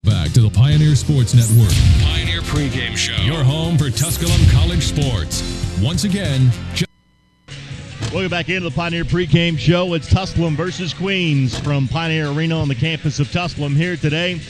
Back to the Pioneer Sports Network. Pioneer Pregame Show. Your home for Tusculum College sports. Once again, welcome back into the Pioneer Pregame Show. It's Tusculum versus Queens from Pioneer Arena on the campus of Tusculum here today.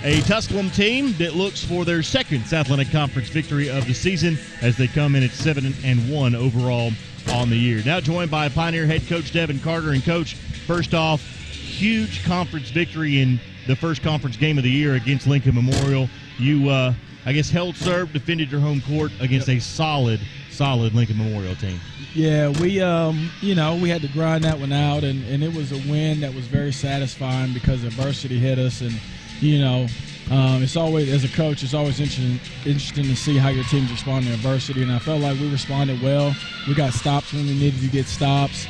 A Tusculum team that looks for their second South Atlantic Conference victory of the season as they come in at 7-1 overall on the year. Now joined by Pioneer head coach Devin Carter. And, Coach, first off, huge conference victory in the first conference game of the year against Lincoln Memorial. You, I guess, held serve, defended your home court against a solid Lincoln Memorial team. Yeah, we had to grind that one out, and it was a win that was very satisfying because adversity hit us. And, it's always, as a coach, it's always interesting to see how your teams respond to adversity, and I felt like we responded well. We got stops when we needed to get stops.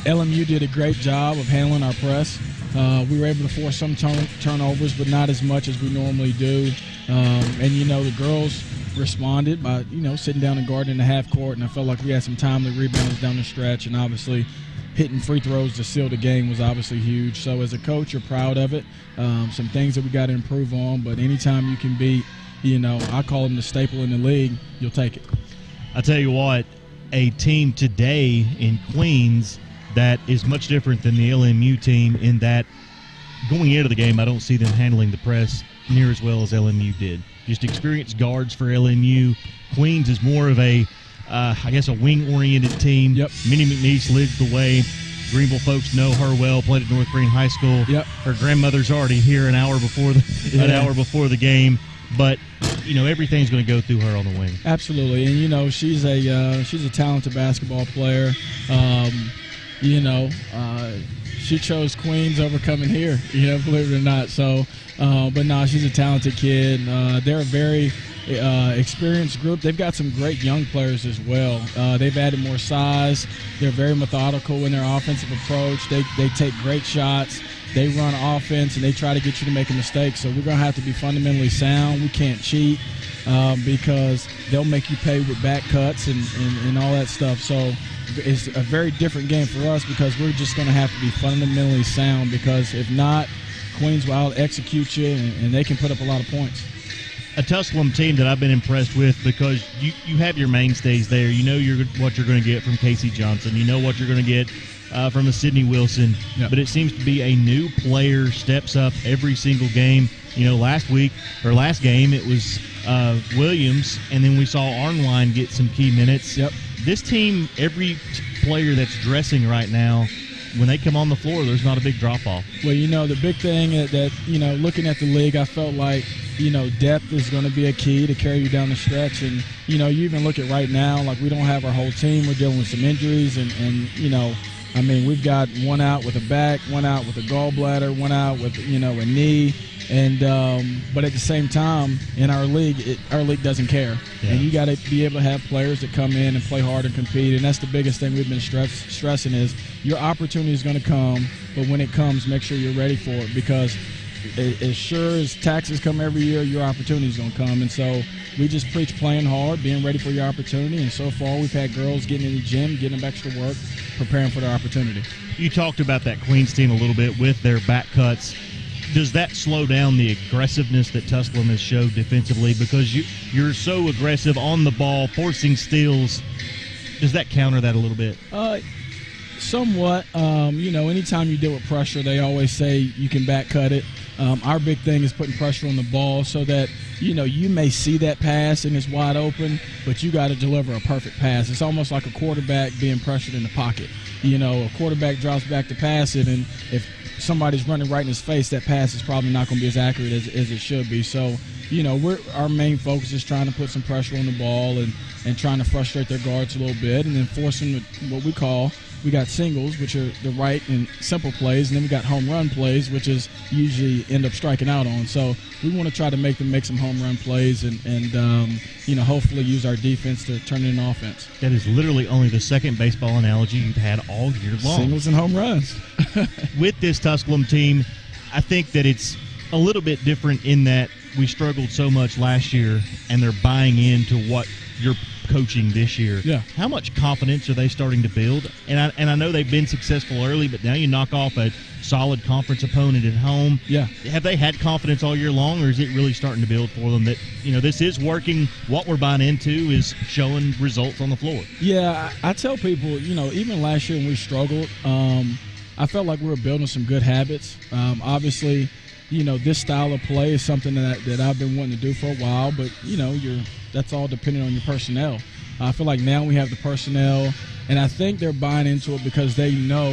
LMU did a great job of handling our press. We were able to force some turnovers, but not as much as we normally do. The girls responded by, sitting down and guarding in the half court, and I felt like we had some timely rebounds down the stretch, and obviously hitting free throws to seal the game was obviously huge. So as a coach, you're proud of it. Some things that we got to improve on, but anytime you can beat, I call them the staple in the league, you'll take it. I tell you what, a team today in Queens that is much different than the LMU team in that going into the game, I don't see them handling the press near as well as LMU did. Just experienced guards for LMU. Queens is more of a wing-oriented team. Yep. Minnie McNeese lives the way. Greenville folks know her well, played at North Green High School. Yep. Her grandmother's already here an hour before the game. But, everything's going to go through her on the wing. Absolutely. And, she's a talented basketball player. She chose Queens over coming here, believe it or not. So, but no, she's a talented kid. They're a very experienced group. They've got some great young players as well. They've added more size. They're very methodical in their offensive approach. They take great shots. They run offense, and they try to get you to make a mistake. So we're going to have to be fundamentally sound. We can't cheat because they'll make you pay with back cuts and all that stuff. So it's a very different game for us because we're just going to have to be fundamentally sound, because if not, Queens will out-execute you, and they can put up a lot of points. A Tusculum team that I've been impressed with because you have your mainstays there. You know what you're going to get from Casey Johnson. You know what you're going to get from a Sydney Wilson. Yep. But it seems to be a new player steps up every single game. Last game it was Williams, and then we saw Arnwine get some key minutes. Yep. This team, every player that's dressing right now, when they come on the floor, there's not a big drop-off. Well, the big thing that looking at the league, I felt like, depth is going to be a key to carry you down the stretch. And, you even look at right now, like we don't have our whole team. We're dealing with some injuries. And we've got one out with a back, one out with a gallbladder, one out with, a knee. And but at the same time, in our league doesn't care. Yeah. And you got to be able to have players that come in and play hard and compete. And that's the biggest thing we've been stressing is your opportunity is going to come, but when it comes, make sure you're ready for it, because as sure as taxes come every year, your opportunity is going to come. And so we just preach playing hard, being ready for your opportunity. And so far, we've had girls getting in the gym, getting them extra work, preparing for their opportunity. You talked about that Queens team a little bit with their back cuts. Does that slow down the aggressiveness that Tusculum has showed defensively? Because you're so aggressive on the ball, forcing steals. Does that counter that a little bit? Somewhat. Anytime you deal with pressure, they always say you can back cut it. Our big thing is putting pressure on the ball so that, you may see that pass and it's wide open, but you got to deliver a perfect pass. It's almost like a quarterback being pressured in the pocket. A quarterback drops back to pass it, and if somebody's running right in his face, that pass is probably not going to be as accurate as it should be. So, our main focus is trying to put some pressure on the ball and trying to frustrate their guards a little bit, and then force them to what we got singles, which are the right and simple plays, and then we got home run plays, which is usually end up striking out on. So we want to try to make them make some home run plays and hopefully use our defense to turn it into offense. That is literally only the second baseball analogy you've had all year long. Singles and home runs. With this Tusculum team, I think that it's a little bit different in that we struggled so much last year, and they're buying into what you're coaching this year. Yeah. How much confidence are they starting to build? And I know they've been successful early, but now you knock off a solid conference opponent at home. Yeah. Have they had confidence all year long, or is it really starting to build for them that, this is working, what we're buying into is showing results on the floor? Yeah, I tell people, even last year when we struggled, I felt like we were building some good habits. Obviously, this style of play is something that I've been wanting to do for a while, but, that's all dependent on your personnel. I feel like now we have the personnel, and I think they're buying into it because they know,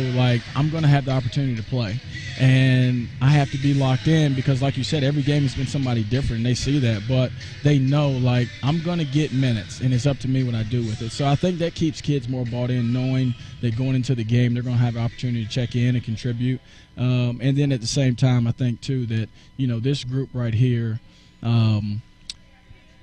I'm going to have the opportunity to play. And I have to be locked in because, like you said, every game has been somebody different, and they see that. But they know, I'm going to get minutes, and it's up to me what I do with it. So I think that keeps kids more bought in, knowing that going into the game they're going to have an opportunity to check in and contribute. And then at the same time, I think, too, that, this group right here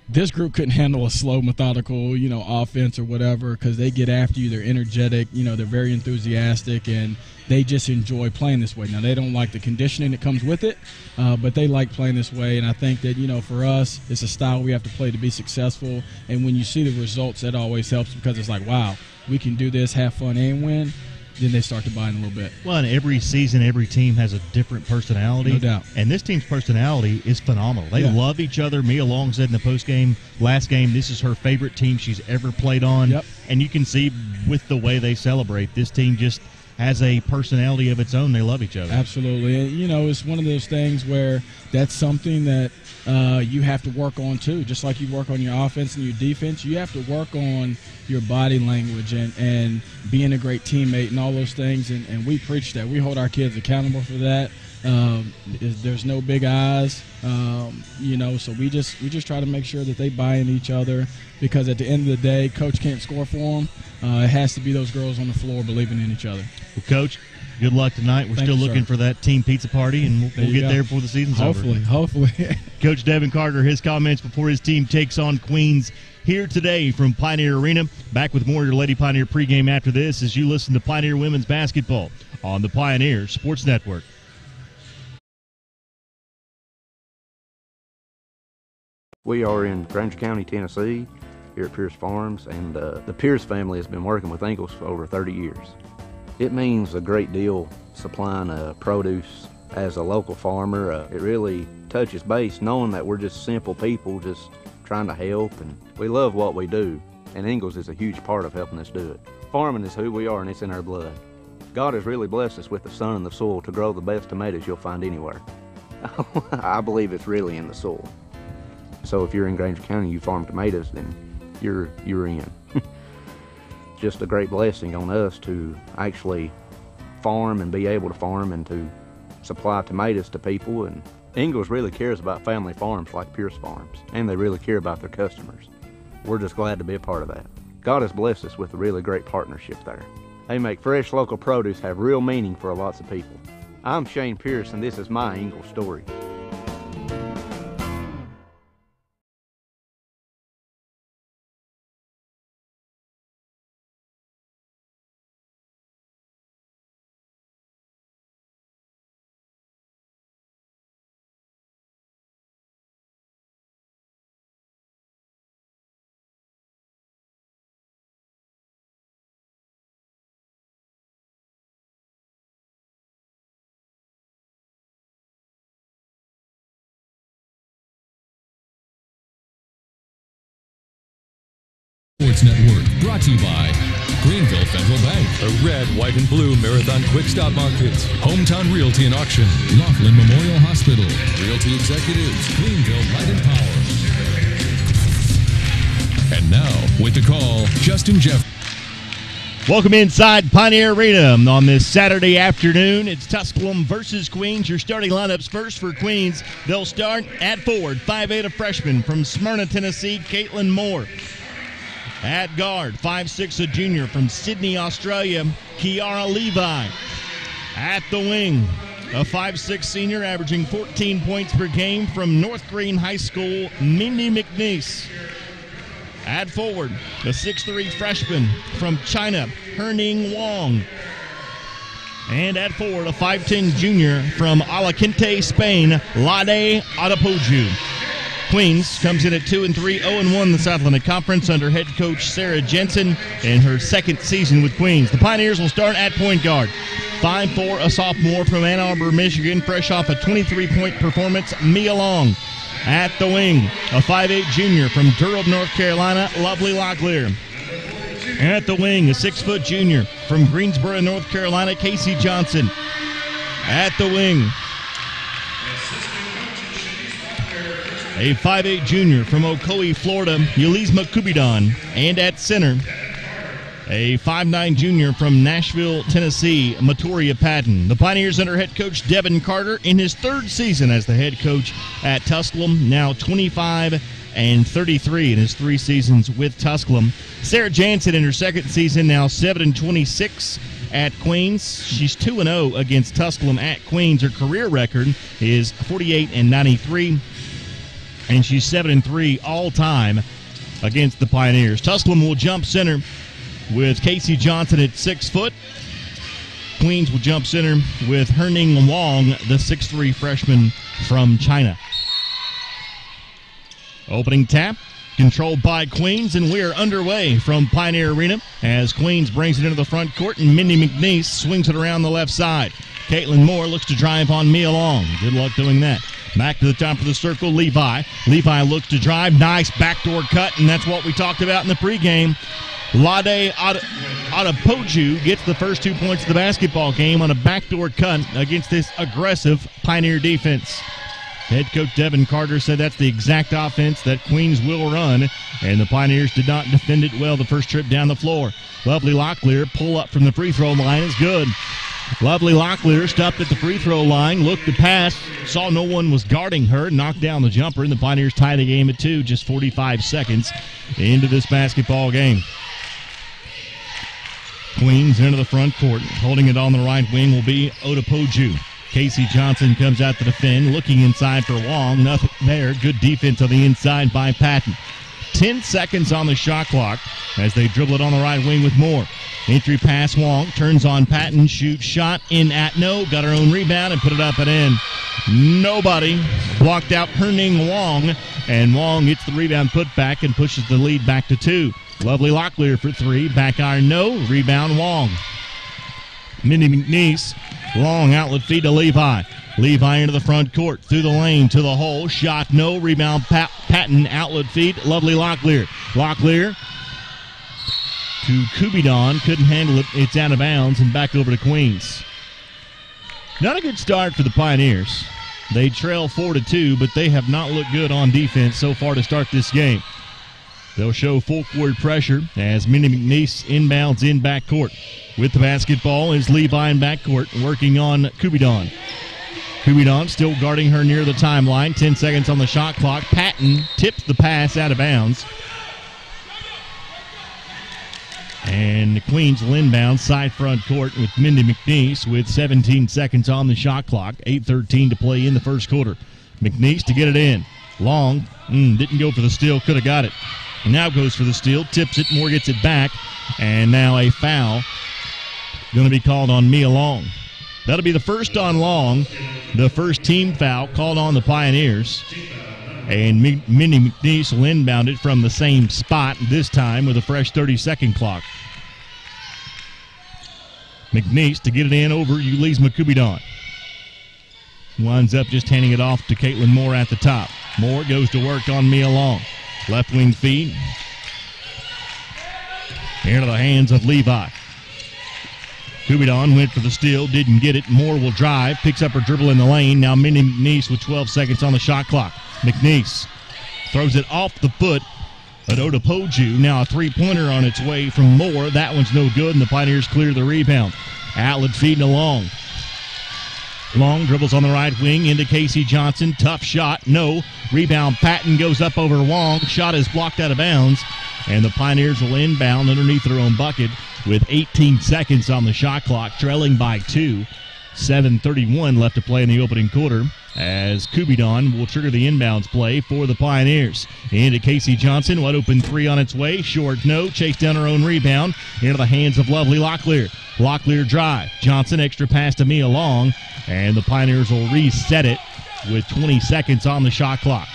this group couldn't handle a slow, methodical, offense or whatever because they get after you. They're energetic. They're very enthusiastic, and they just enjoy playing this way. Now, they don't like the conditioning that comes with it, but they like playing this way. And I think that, for us, it's a style we have to play to be successful. And when you see the results, that always helps because it's like, wow, we can do this, have fun, and win. Then they start to buy in a little bit. Well, and every season, every team has a different personality. No doubt. And this team's personality is phenomenal. They love each other. Mia Long said in the postgame, last game, this is her favorite team she's ever played on. Yep. And you can see with the way they celebrate, this team just has a personality of its own. They love each other. Absolutely. And, it's one of those things where that's something that you have to work on, too. Just like you work on your offense and your defense, you have to work on your body language and being a great teammate and all those things. And we preach that. We hold our kids accountable for that. There's no big eyes, so we just try to make sure that they buy in each other because at the end of the day, coach can't score for them. It has to be those girls on the floor believing in each other. Well, Coach, good luck tonight. We're still looking for that team pizza party, and we'll get there before the season's over. Hopefully. Coach Devin Carter, his comments before his team takes on Queens here today from Pioneer Arena. Back with more of your Lady Pioneer pregame after this as you listen to Pioneer Women's Basketball on the Pioneer Sports Network. We are in Granger County, Tennessee, here at Pierce Farms, and the Pierce family has been working with Ingalls for over 30 years. It means a great deal supplying produce as a local farmer. It really touches base knowing that we're just simple people just trying to help, and we love what we do, and Ingalls is a huge part of helping us do it. Farming is who we are, and it's in our blood. God has really blessed us with the sun and the soil to grow the best tomatoes you'll find anywhere. I believe it's really in the soil. So if you're in Granger County and you farm tomatoes, then you're in. Just a great blessing on us to actually farm and be able to farm and to supply tomatoes to people. And Ingalls really cares about family farms like Pierce Farms, and they really care about their customers. We're just glad to be a part of that. God has blessed us with a really great partnership there. They make fresh local produce have real meaning for lots of people. I'm Shane Pierce, and this is my Ingalls story. Sports Network, brought to you by Greenville Federal Bank, the red, white, and blue Marathon Quick Stop Market, Hometown Realty and Auction, Laughlin Memorial Hospital, Realty Executives, Greenville Light and Power. And now, with the call, Justin Jeff. Welcome inside Pioneer Arena on this Saturday afternoon. It's Tusculum versus Queens. Your starting lineups first for Queens. They'll start at forward, 5'8", a freshman from Smyrna, Tennessee, Caitlin Moore. At guard, 5'6", a junior from Sydney, Australia, Kiara Levi. At the wing, a 5'6" senior averaging 14 points per game from North Green High School, Mindy McNeese. At forward, a 6'3" freshman from China, Herning Wong. And at forward, a 5'10" junior from Alicante, Spain, Lade Adepoju. Queens comes in at 2-3, 0-1 the South Atlantic Conference under head coach Sarah Jensen in her second season with Queens. The Pioneers will start at point guard. 5'4", a sophomore from Ann Arbor, Michigan, fresh off a 23-point performance, Mia Long. At the wing, a 5'8" junior from Durham, North Carolina, Lovely Locklear. At the wing, a 6' junior from Greensboro, North Carolina, Casey Johnson. At the wing, a 5'8" junior from Ocoee, Florida, Yulisma Kubidon. And at center, a 5'9" junior from Nashville, Tennessee, Matoria Patton. The Pioneers under head coach Devin Carter in his third season as the head coach at Tusculum, now 25-33 in his 3 seasons with Tusculum. Sarah Jansen in her second season, now 7-26 at Queens. She's 2-0 against Tusculum at Queens. Her career record is 48-93, and she's 7-3 all-time against the Pioneers. Tusculum will jump center with Casey Johnson at 6 foot. Queens will jump center with Herning Wong, the 6'3" freshman from China. Opening tap, controlled by Queens, and we are underway from Pioneer Arena as Queens brings it into the front court, and Mindy McNeese swings it around the left side. Caitlin Moore looks to drive on Mia Long. Good luck doing that. Back to the top of the circle, Levi. Levi looks to drive. Nice backdoor cut, and that's what we talked about in the pregame. Lade Adepoju gets the first 2 points of the basketball game on a backdoor cut against this aggressive Pioneer defense. Head coach Devin Carter said that's the exact offense that Queens will run, and the Pioneers did not defend it well the first trip down the floor. Lovely Locklear pull up from the free throw line is good. Lovely Locklear stopped at the free throw line, looked to pass, saw no one was guarding her, knocked down the jumper, and the Pioneers tie the game at 2, just 45 seconds into this basketball game. Queens into the front court. Holding it on the right wing will be Adepoju. Casey Johnson comes out to defend, looking inside for Wong. Nothing there. Good defense on the inside by Patton. 10 seconds on the shot clock as they dribble it on the right wing with Moore. Entry pass, Wong turns on Patton, shoots shot in at no, got her own rebound and put it up and in. Nobody blocked out Herning Wong, and Wong gets the rebound put back and pushes the lead back to 2. Lovely Locklear for 3. Back iron, no. Rebound, Wong. Mindy McNeese. Long outlet feed to Levi. Levi into the front court. Through the lane to the hole. Shot, no. Rebound, Patton. Outlet feed. Lovely Locklear. Locklear to Kubidon. Couldn't handle it. It's out of bounds and back over to Queens. Not a good start for the Pioneers. They trail 4-2, but they have not looked good on defense so far to start this game. They'll show full court pressure as Mindy McNeese inbounds in backcourt. With the basketball is Levi in backcourt working on Kubidon. Kubidon still guarding her near the timeline. 10 seconds on the shot clock. Patton tips the pass out of bounds. And the Queens will inbound side front court with Mindy McNeese with 17 seconds on the shot clock. 8:13 to play in the first quarter. McNeese to get it in. Long didn't go for the steal, could have got it. Now goes for the steal, tips it, Moore gets it back, and now a foul going to be called on Mia Long. That'll be the first on Long, the first team foul called on the Pioneers. And Mindy McNeese will inbound it from the same spot, this time with a fresh 30-second clock. McNeese to get it in over Yulisma Kubidon. Winds up just handing it off to Caitlin Moore at the top. Moore goes to work on Mia Long. Left wing feed. Into the hands of Levi. Kubidon went for the steal, didn't get it. Moore will drive, picks up her dribble in the lane. Now Mindy McNeese with 12 seconds on the shot clock. McNeese throws it off the foot Adodapoju, now a three-pointer on its way from Moore. That one's no good, and the Pioneers clear the rebound. Outlet feeding along. Long dribbles on the right wing into Casey Johnson. Tough shot. No. Rebound. Patton goes up over Wong. Shot is blocked out of bounds. And the Pioneers will inbound underneath their own bucket with 18 seconds on the shot clock, trailing by 2. 7:31 left to play in the opening quarter as Kubidon will trigger the inbounds play for the Pioneers. Into Casey Johnson. Wide open three on its way. Short no. Chase down her own rebound. Into the hands of Lovely Locklear. Locklear drive. Johnson extra pass to Mia Long. And the Pioneers will reset it with 20 seconds on the shot clock.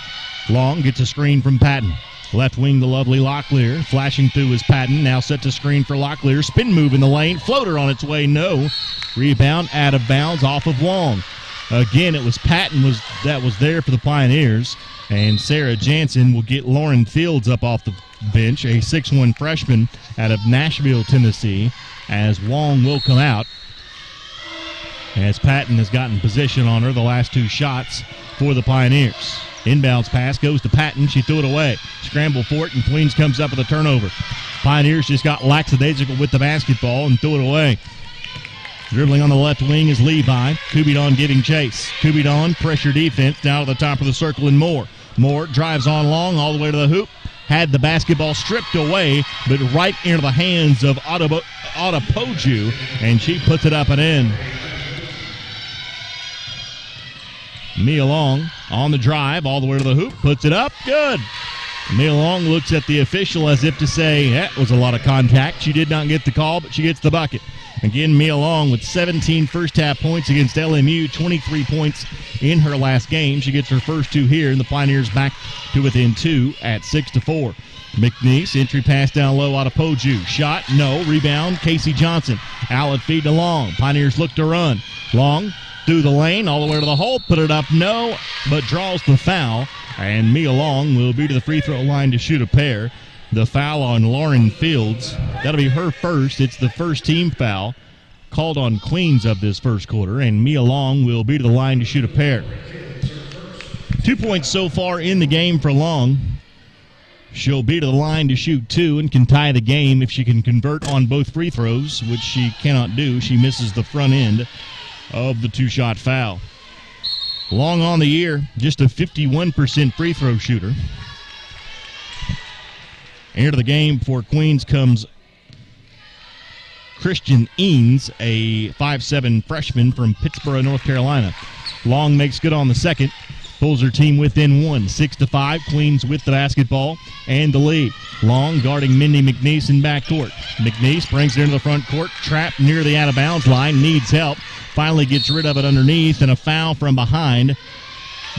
Long gets a screen from Patton. Left wing, the Lovely Locklear. Flashing through is Patton. Now set to screen for Locklear. Spin move in the lane. Floater on its way. No. Rebound out of bounds off of Wong. Again, it was Patton that was there for the Pioneers. And Sarah Jansen will get Lauren Fields up off the bench, a 6'1 freshman out of Nashville, Tennessee, as Wong will come out. As Patton has gotten position on her the last two shots for the Pioneers. Inbounds pass goes to Patton. She threw it away. Scramble for it, and Queens comes up with a turnover. Pioneers just got lackadaisical with the basketball and threw it away. Dribbling on the left wing is Levi. Kubidon giving chase. Kubidon, pressure defense, down to the top of the circle and Moore. Moore drives on Long all the way to the hoop. Had the basketball stripped away, but right into the hands of Adodapoju, and she puts it up and in. Mia Long on the drive, all the way to the hoop, puts it up, good. Mia Long looks at the official as if to say, that was a lot of contact. She did not get the call, but she gets the bucket. Again, Mia Long with 17 first-half points against LMU, 23 points in her last game. She gets her first two here, and the Pioneers back to within 2 at 6-4. McNeese, entry pass down low, Adodapoju. Shot, no. Rebound, Casey Johnson. Outlet feed to Long. Pioneers look to run. Long through the lane, all the way to the hole, put it up, no, but draws the foul, and Mia Long will be to the free throw line to shoot a pair. The foul on Lauren Fields, that'll be her first. It's the first team foul called on Queens of this first quarter, and Mia Long will be to the line to shoot a pair. 2 points so far in the game for Long. She'll be to the line to shoot 2 and can tie the game if she can convert on both free throws, which she cannot do. She misses the front end of the two-shot foul. Long on the year, just a 51% free throw shooter. Into the game for Queens comes Christian Eanes, a 5'7 freshman from Pittsburgh, North Carolina. Long makes good on the second, pulls her team within 1, 6-5. Queens with the basketball and the lead. Long guarding Mindy McNeese in backcourt. McNeese brings it into the front court, trapped near the out-of-bounds line, needs help. Finally gets rid of it underneath, and a foul from behind.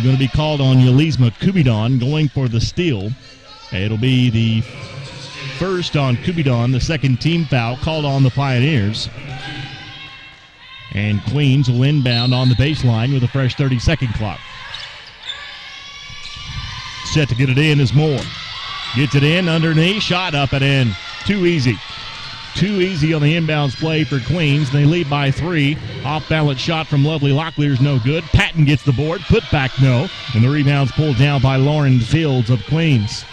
Going to be called on Yelizma Kubidon, going for the steal. It'll be the first on Kubidon, the second team foul called on the Pioneers. And Queens will inbound on the baseline with a fresh 30-second clock. Set to get it in is Moore. Gets it in underneath, shot up and in. Too easy. Too easy on the inbounds play for Queens. They lead by 3. Off-balance shot from Lovely Locklear is no good. Patton gets the board. Put back no. And the rebound's pulled down by Lauren Fields of Queens.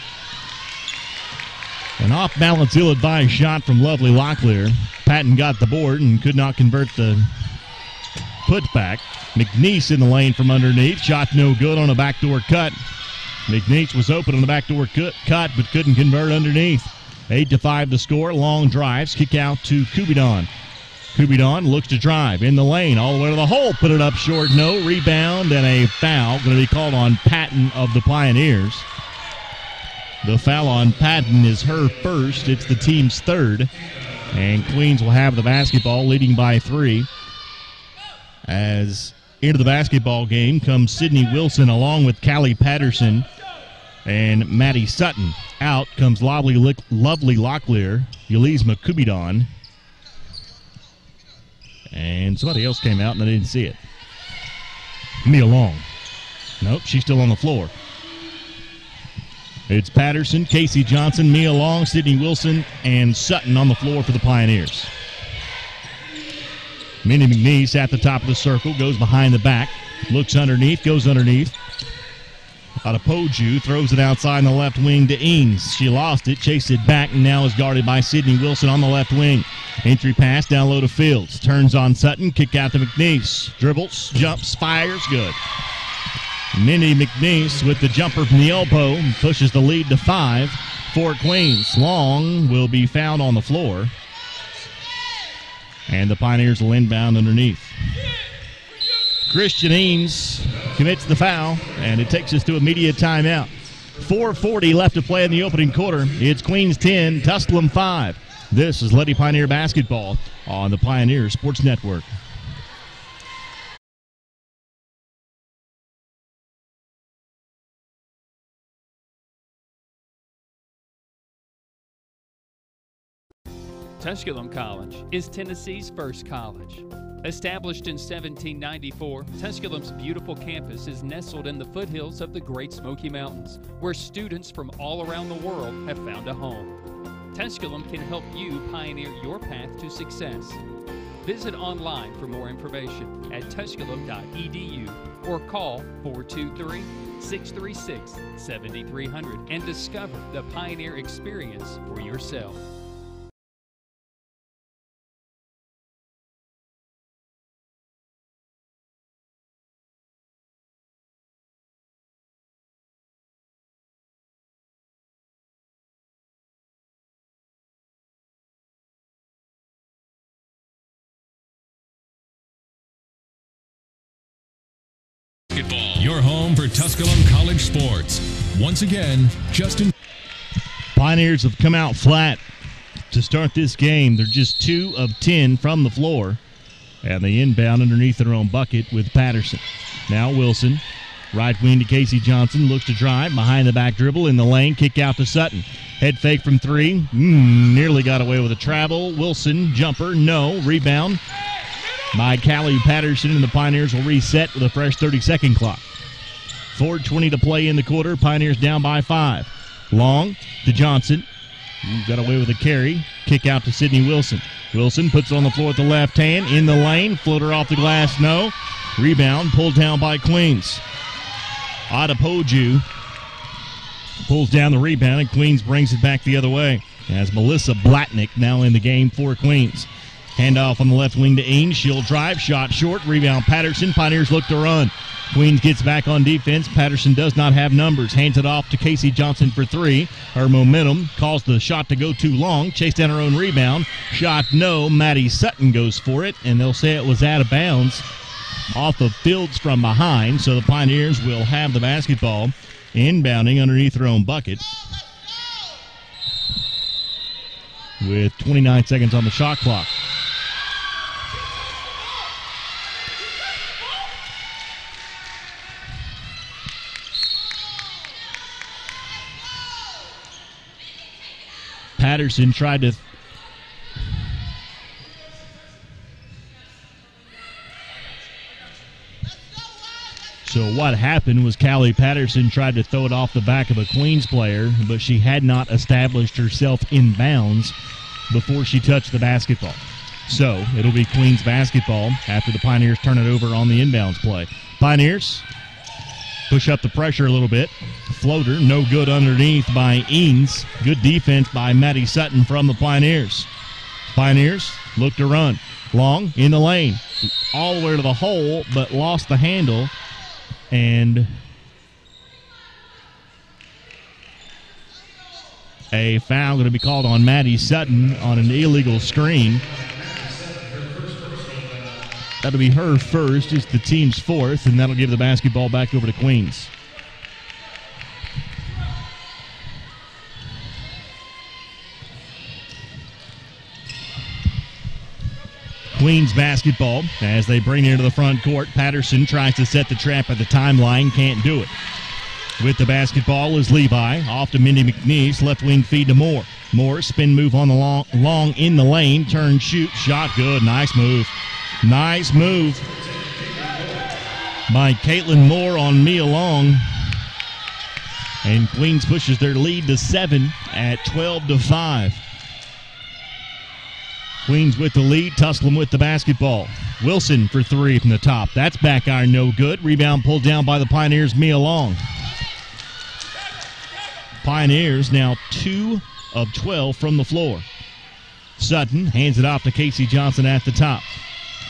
An off-balance, ill-advised shot from Lovely Locklear. Patton got the board and could not convert the putback. McNeese in the lane from underneath. Shot no good on a backdoor cut. McNeese was open on the backdoor cut, but couldn't convert underneath. 8-5 to score. Long drives. Kick out to Kubidon. Kubidon looks to drive in the lane all the way to the hole. Put it up short. No. Rebound and a foul. Going to be called on Patton of the Pioneers. The foul on Patton is her first. It's the team's third. And Queens will have the basketball, leading by 3. As into the basketball game comes Sydney Wilson along with Callie Patterson and Maddie Sutton. Out comes Lovely Locklear, Yelizma Kubidon. And somebody else came out and I didn't see it. Mia Long. Nope, she's still on the floor. It's Patterson, Casey Johnson, Mia Long, Sydney Wilson, and Sutton on the floor for the Pioneers. Minnie McNeese at the top of the circle, goes behind the back, looks underneath, goes underneath. Adepoju throws it outside in the left wing to Eanes. She lost it, chased it back, and now is guarded by Sydney Wilson on the left wing. Entry pass down low to Fields. Turns on Sutton, kick out to McNeese. Dribbles, jumps, fires, good. Minnie McNeese with the jumper from the elbow pushes the lead to 5 for Queens. Long will be fouled on the floor. And the Pioneers will inbound underneath. Christian Eanes commits the foul, and it takes us to immediate timeout. 4:40 left to play in the opening quarter. It's Queens 10, Tusculum 5. This is Lady Pioneer basketball on the Pioneer Sports Network. Tusculum College is Tennessee's first college. Established in 1794, Tusculum's beautiful campus is nestled in the foothills of the Great Smoky Mountains, where students from all around the world have found a home. Tusculum can help you pioneer your path to success. Visit online for more information at tusculum.edu or call 423-636-7300 and discover the Pioneer experience for yourself. Your home for Tusculum College sports. Once again, Justin. Pioneers have come out flat to start this game. They're just 2 of 10 from the floor. And they inbound underneath their own bucket with Patterson. Now Wilson, right wing to Casey Johnson, looks to drive, behind the back dribble in the lane, kick out to Sutton. Head fake from 3, nearly got away with a travel. Wilson, jumper, no, rebound by Callie Patterson, and the Pioneers will reset with a fresh 30-second clock. 4:20 to play in the quarter. Pioneers down by 5. Long to Johnson. Got away with a carry. Kick out to Sydney Wilson. Wilson puts it on the floor with the left hand. In the lane. Floater off the glass. No. Rebound pulled down by Queens. Adepoju pulls down the rebound, and Queens brings it back the other way as Melissa Blatnick now in the game for Queens. Handoff on the left wing to Eanes. She'll drive. Shot short. Rebound Patterson. Pioneers look to run. Queens gets back on defense. Patterson does not have numbers. Hands it off to Casey Johnson for 3. Her momentum caused the shot to go too long. Chased down her own rebound. Shot no. Maddie Sutton goes for it, and they'll say it was out of bounds off of Fields from behind. So the Pioneers will have the basketball inbounding underneath their own bucket with 29 seconds on the shot clock. Patterson tried to So what happened was Callie Patterson tried to throw it off the back of a Queens player, but she had not established herself in bounds before she touched the basketball. So it'll be Queens basketball after the Pioneers turn it over on the inbounds play. Pioneers push up the pressure a little bit. Floater, no good underneath by Eanes. Good defense by Maddie Sutton from the Pioneers. Pioneers look to run. Long in the lane. All the way to the hole, but lost the handle. And a foul going to be called on Maddie Sutton on an illegal screen. That'll be her first. It's the team's 4th, and that'll give the basketball back over to Queens. Queens basketball as they bring it into the front court. Patterson tries to set the trap at the timeline, can't do it. With the basketball is Levi. Off to Mindy McNeese. Left wing feed to Moore. Moore, spin move on the long in the lane. Turn, shoot, shot good. Nice move. Nice move by Caitlin Moore on Mia Long. And Queens pushes their lead to 7 at 12-5. Queens with the lead. Tusculum with the basketball. Wilson for 3 from the top. That's back iron, no good. Rebound pulled down by the Pioneers, Mia Long. Pioneers now 2 of 12 from the floor. Sutton hands it off to Casey Johnson at the top.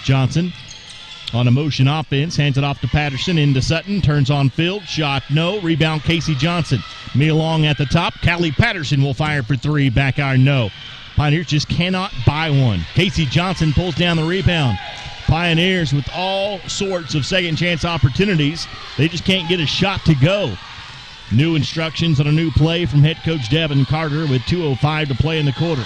Johnson on a motion offense, hands it off to Patterson, into Sutton, turns on field, shot no, rebound Casey Johnson. Me along at the top, Callie Patterson will fire for three, back iron no. Pioneers just cannot buy one. Casey Johnson pulls down the rebound. Pioneers with all sorts of second chance opportunities, they just can't get a shot to go. New instructions on a new play from head coach Devin Carter with 2:05 to play in the quarter.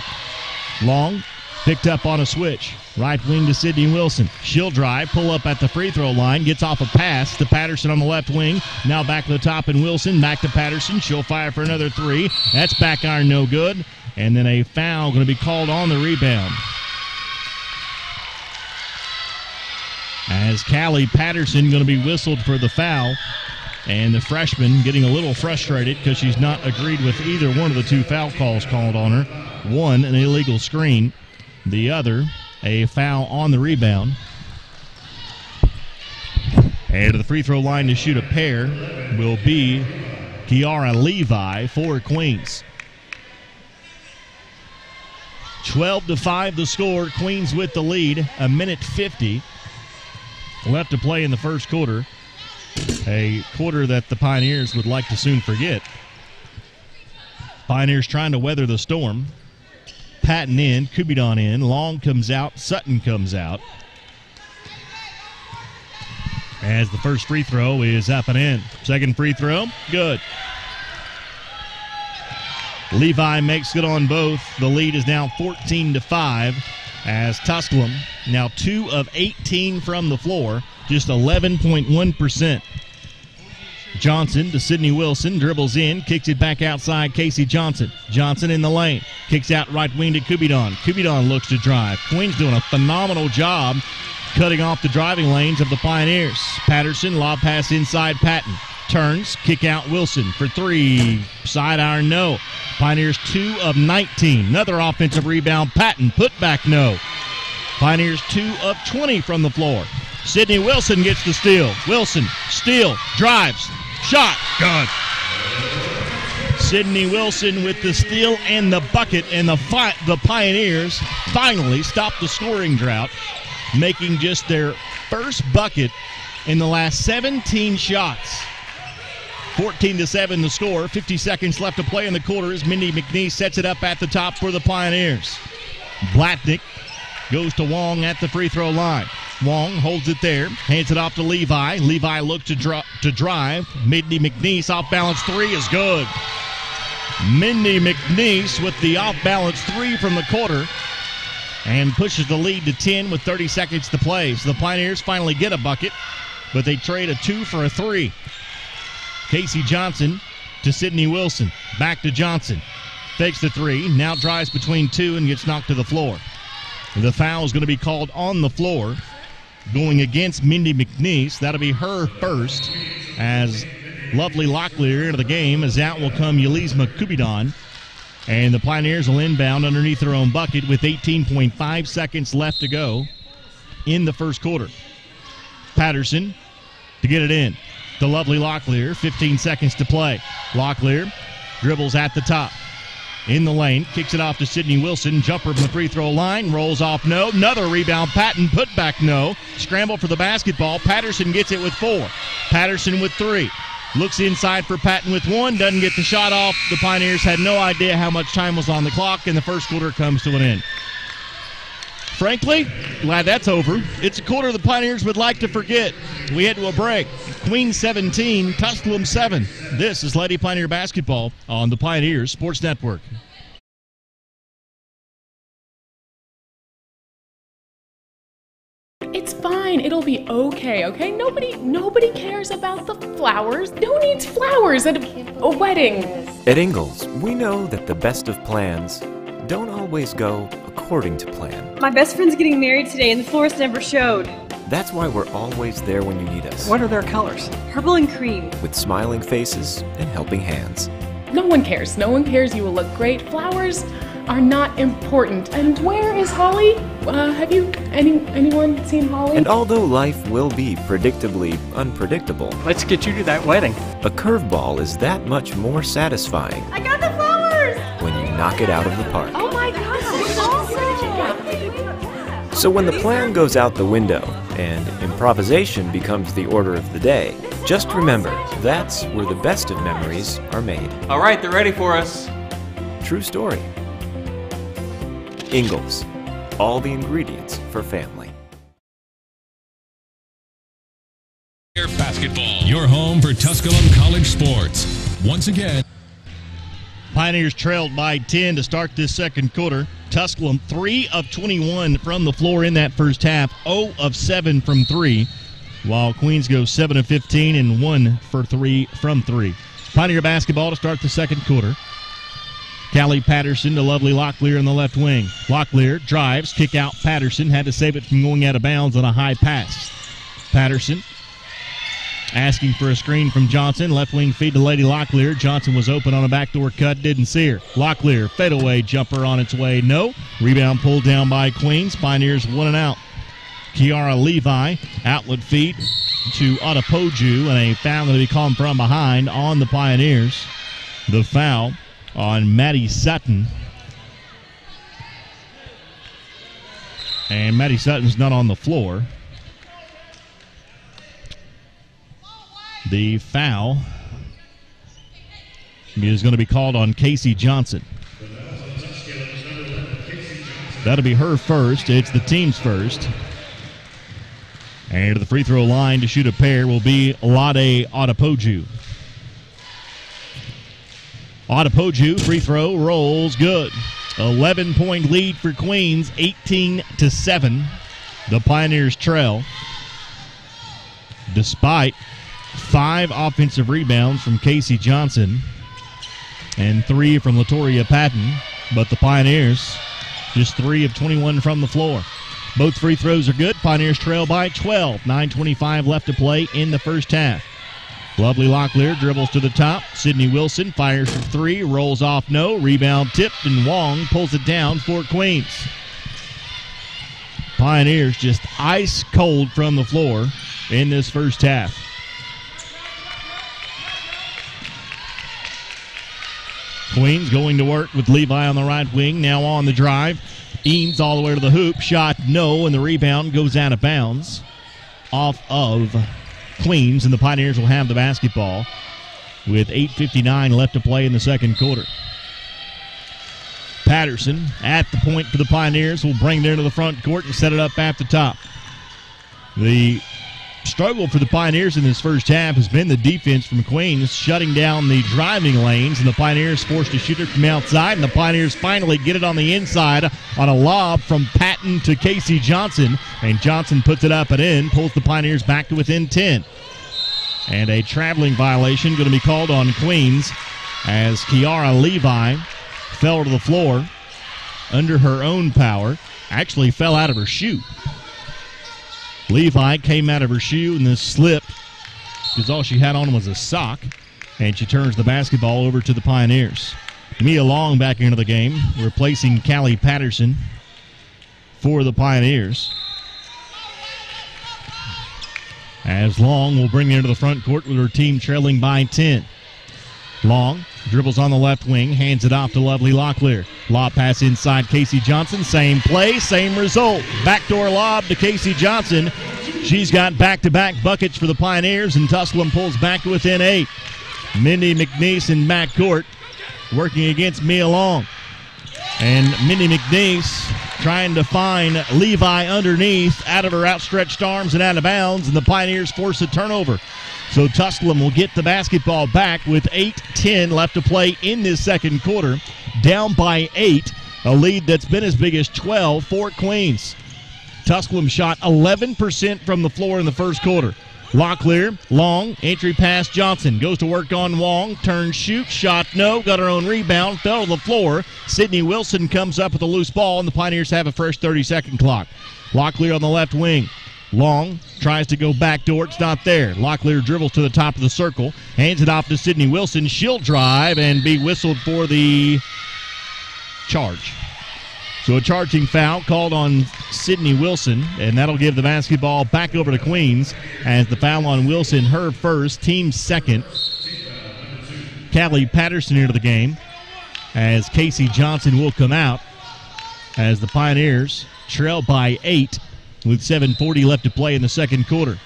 Long picked up on a switch. Right wing to Sydney Wilson. She'll drive, pull up at the free throw line, gets off a pass to Patterson on the left wing. Now back to the top and Wilson, back to Patterson. She'll fire for another three. That's back iron, no good. And then a foul going to be called on the rebound. As Callie Patterson going to be whistled for the foul. And the freshman getting a little frustrated because she's not agreed with either one of the two foul calls called on her. One, an illegal screen. The other, a foul on the rebound. And to the free throw line to shoot a pair will be Kiara Levi for Queens. 12-5 the score. Queens with the lead. A minute 50 left to play in the first quarter. A quarter that the Pioneers would like to soon forget. Pioneers trying to weather the storm. Patton in, Kubidon in, Long comes out, Sutton comes out. As the first free throw is up and in. Second free throw, good. Levi makes good on both. The lead is now 14-5 as Tusculum now 2 of 18 from the floor, just 11.1%. Johnson to Sydney Wilson, dribbles in, kicks it back outside, Casey Johnson. Johnson in the lane, kicks out right wing to Kubidon. Kubidon looks to drive. Queens doing a phenomenal job cutting off the driving lanes of the Pioneers. Patterson, lob pass inside Patton. Turns, kick out Wilson for three. Side iron, no. Pioneers 2 of 19. Another offensive rebound. Patton, put back, no. Pioneers 2 of 20 from the floor. Sydney Wilson gets the steal. Wilson, steal, drives, shot, good. Sydney Wilson with the steal and the bucket, and the Pioneers finally stop the scoring drought, making just their first bucket in the last 17 shots. 14-7 the score. 50 seconds left to play in the quarter as Mindy McNeese sets it up at the top for the Pioneers. Blatnick goes to Wong at the free throw line. Wong holds it there, hands it off to Levi. Levi looks to drive. Mindy McNeese off-balance three is good. Mindy McNeese with the off-balance three from the quarter and pushes the lead to 10 with 30 seconds to play. So the Pioneers finally get a bucket, but they trade a 2 for a 3. Casey Johnson to Sydney Wilson. Back to Johnson. Fakes the three, now drives between two and gets knocked to the floor. The foul is going to be called on the floor, going against Mindy McNeese. That'll be her first, as Lovely Locklear into the game. As out will come Yelizma Kubidon. And the Pioneers will inbound underneath their own bucket with 18.5 seconds left to go in the first quarter. Patterson to get it in. To Lovely Locklear, 15 seconds to play. Locklear dribbles at the top. In the lane, kicks it off to Sydney Wilson. Jumper from the free throw line, rolls off, no. Another rebound, Patton, put back, no. Scramble for the basketball. Patterson gets it with 4. Patterson with 3. Looks inside for Patton with 1, doesn't get the shot off. The Pioneers had no idea how much time was on the clock, and the first quarter comes to an end. Frankly, glad that's over. It's a quarter the Pioneers would like to forget. We head to a break. Queens 17, Tusculum 7. This is Lady Pioneer Basketball on the Pioneers Sports Network. It's fine. It'll be okay, okay? Nobody cares about the flowers. Who needs flowers at a wedding? At Ingalls, we know that the best of plans don't always go according to plan. My best friend's getting married today and the florist never showed. That's why we're always there when you need us. What are their colors? Purple and cream. With smiling faces and helping hands. No one cares. No one cares. You will look great. Flowers, are not important. And where is Holly? Have you anyone seen Holly? And although life will be predictably unpredictable, let's get you to that wedding. A curveball is that much more satisfying. I got the flowers! When you knock it out of the park. Oh my gosh, awesome! So when the plan goes out the window and improvisation becomes the order of the day, just remember, that's where the best of memories are made. All right, they're ready for us. True story. Ingalls. All the ingredients for family. Air Basketball, your home for Tusculum College sports. Once again, Pioneers trailed by 10 to start this second quarter. Tusculum 3 of 21 from the floor in that first half, 0 of 7 from 3, while Queens go 7 of 15 and 1 for 3 from 3. Pioneer basketball to start the second quarter. Callie Patterson to Lovely Locklear in the left wing. Locklear drives, kick out Patterson, had to save it from going out of bounds on a high pass. Patterson asking for a screen from Johnson. Left wing feed to Lady Locklear. Johnson was open on a backdoor cut, didn't see her. Locklear, fadeaway jumper on its way, no. Rebound pulled down by Queens. Pioneers 1 and out. Kiara Levi, outlet feed to Otapoju, and a foul going to be called from behind on the Pioneers. The foul on Maddie Sutton. And Maddie Sutton's not on the floor. The foul is going to be called on Casey Johnson. That'll be her first. It's the team's first. And to the free throw line to shoot a pair will be Lade Otapoju. Otapoju, free throw, rolls good. 11-point lead for Queens, 18-7. The Pioneers trail. Despite 5 offensive rebounds from Casey Johnson and 3 from Latoria Patton, but the Pioneers just 3 of 21 from the floor. Both free throws are good. Pioneers trail by 12. 9:25 left to play in the first half. Lovely Locklear dribbles to the top. Sydney Wilson fires from 3, rolls off no. Rebound tipped, and Wong pulls it down for Queens. Pioneers just ice cold from the floor in this first half. Queens going to work with Levi on the right wing, now on the drive. Eames all the way to the hoop, shot no, and the rebound goes out of bounds off of Queens, and the Pioneers will have the basketball with 8:59 left to play in the second quarter. Patterson at the point for the Pioneers will bring it into the front court and set it up at the top. The struggle for the Pioneers in this first half has been the defense from Queens, shutting down the driving lanes, and the Pioneers forced to shoot it from outside, and the Pioneers finally get it on the inside on a lob from Patton to Casey Johnson, and Johnson puts it up and in, pulls the Pioneers back to within 10. And a traveling violation going to be called on Queens as Kiara Levi fell to the floor under her own power, actually fell out of her shoe. Levi came out of her shoe and then slipped because all she had on was a sock, and she turns the basketball over to the Pioneers. Mia Long back into the game, replacing Callie Patterson for the Pioneers. As Long will bring it into the front court with her team trailing by 10. Long dribbles on the left wing, hands it off to Lovely Locklear. Lob pass inside Casey Johnson. Same play, same result. Backdoor lob to Casey Johnson. She's got back-to-back buckets for the Pioneers, and Tusculum pulls back to within 8. Mindy McNeese in backcourt working against Mia Long. And Mindy McNeese trying to find Levi underneath, out of her outstretched arms and out of bounds, and the Pioneers force a turnover. So Tusculum will get the basketball back with 8:10 left to play in this second quarter. Down by 8, a lead that's been as big as 12 for Queens. Tusculum shot 11% from the floor in the first quarter. Locklear, Long, entry pass Johnson. Goes to work on Wong, turn, shoot, shot no, got her own rebound, fell to the floor. Sydney Wilson comes up with a loose ball, and the Pioneers have a fresh 30-second clock. Locklear on the left wing. Long tries to go backdoor. It's not there. Locklear dribbles to the top of the circle, hands it off to Sydney Wilson. She'll drive and be whistled for the charge. So a charging foul called on Sydney Wilson, and that'll give the basketball back over to Queens as the foul on Wilson, her first, team second. Callie Patterson into the game as Casey Johnson will come out as the Pioneers trail by 8 with 7:40 left to play in the second quarter.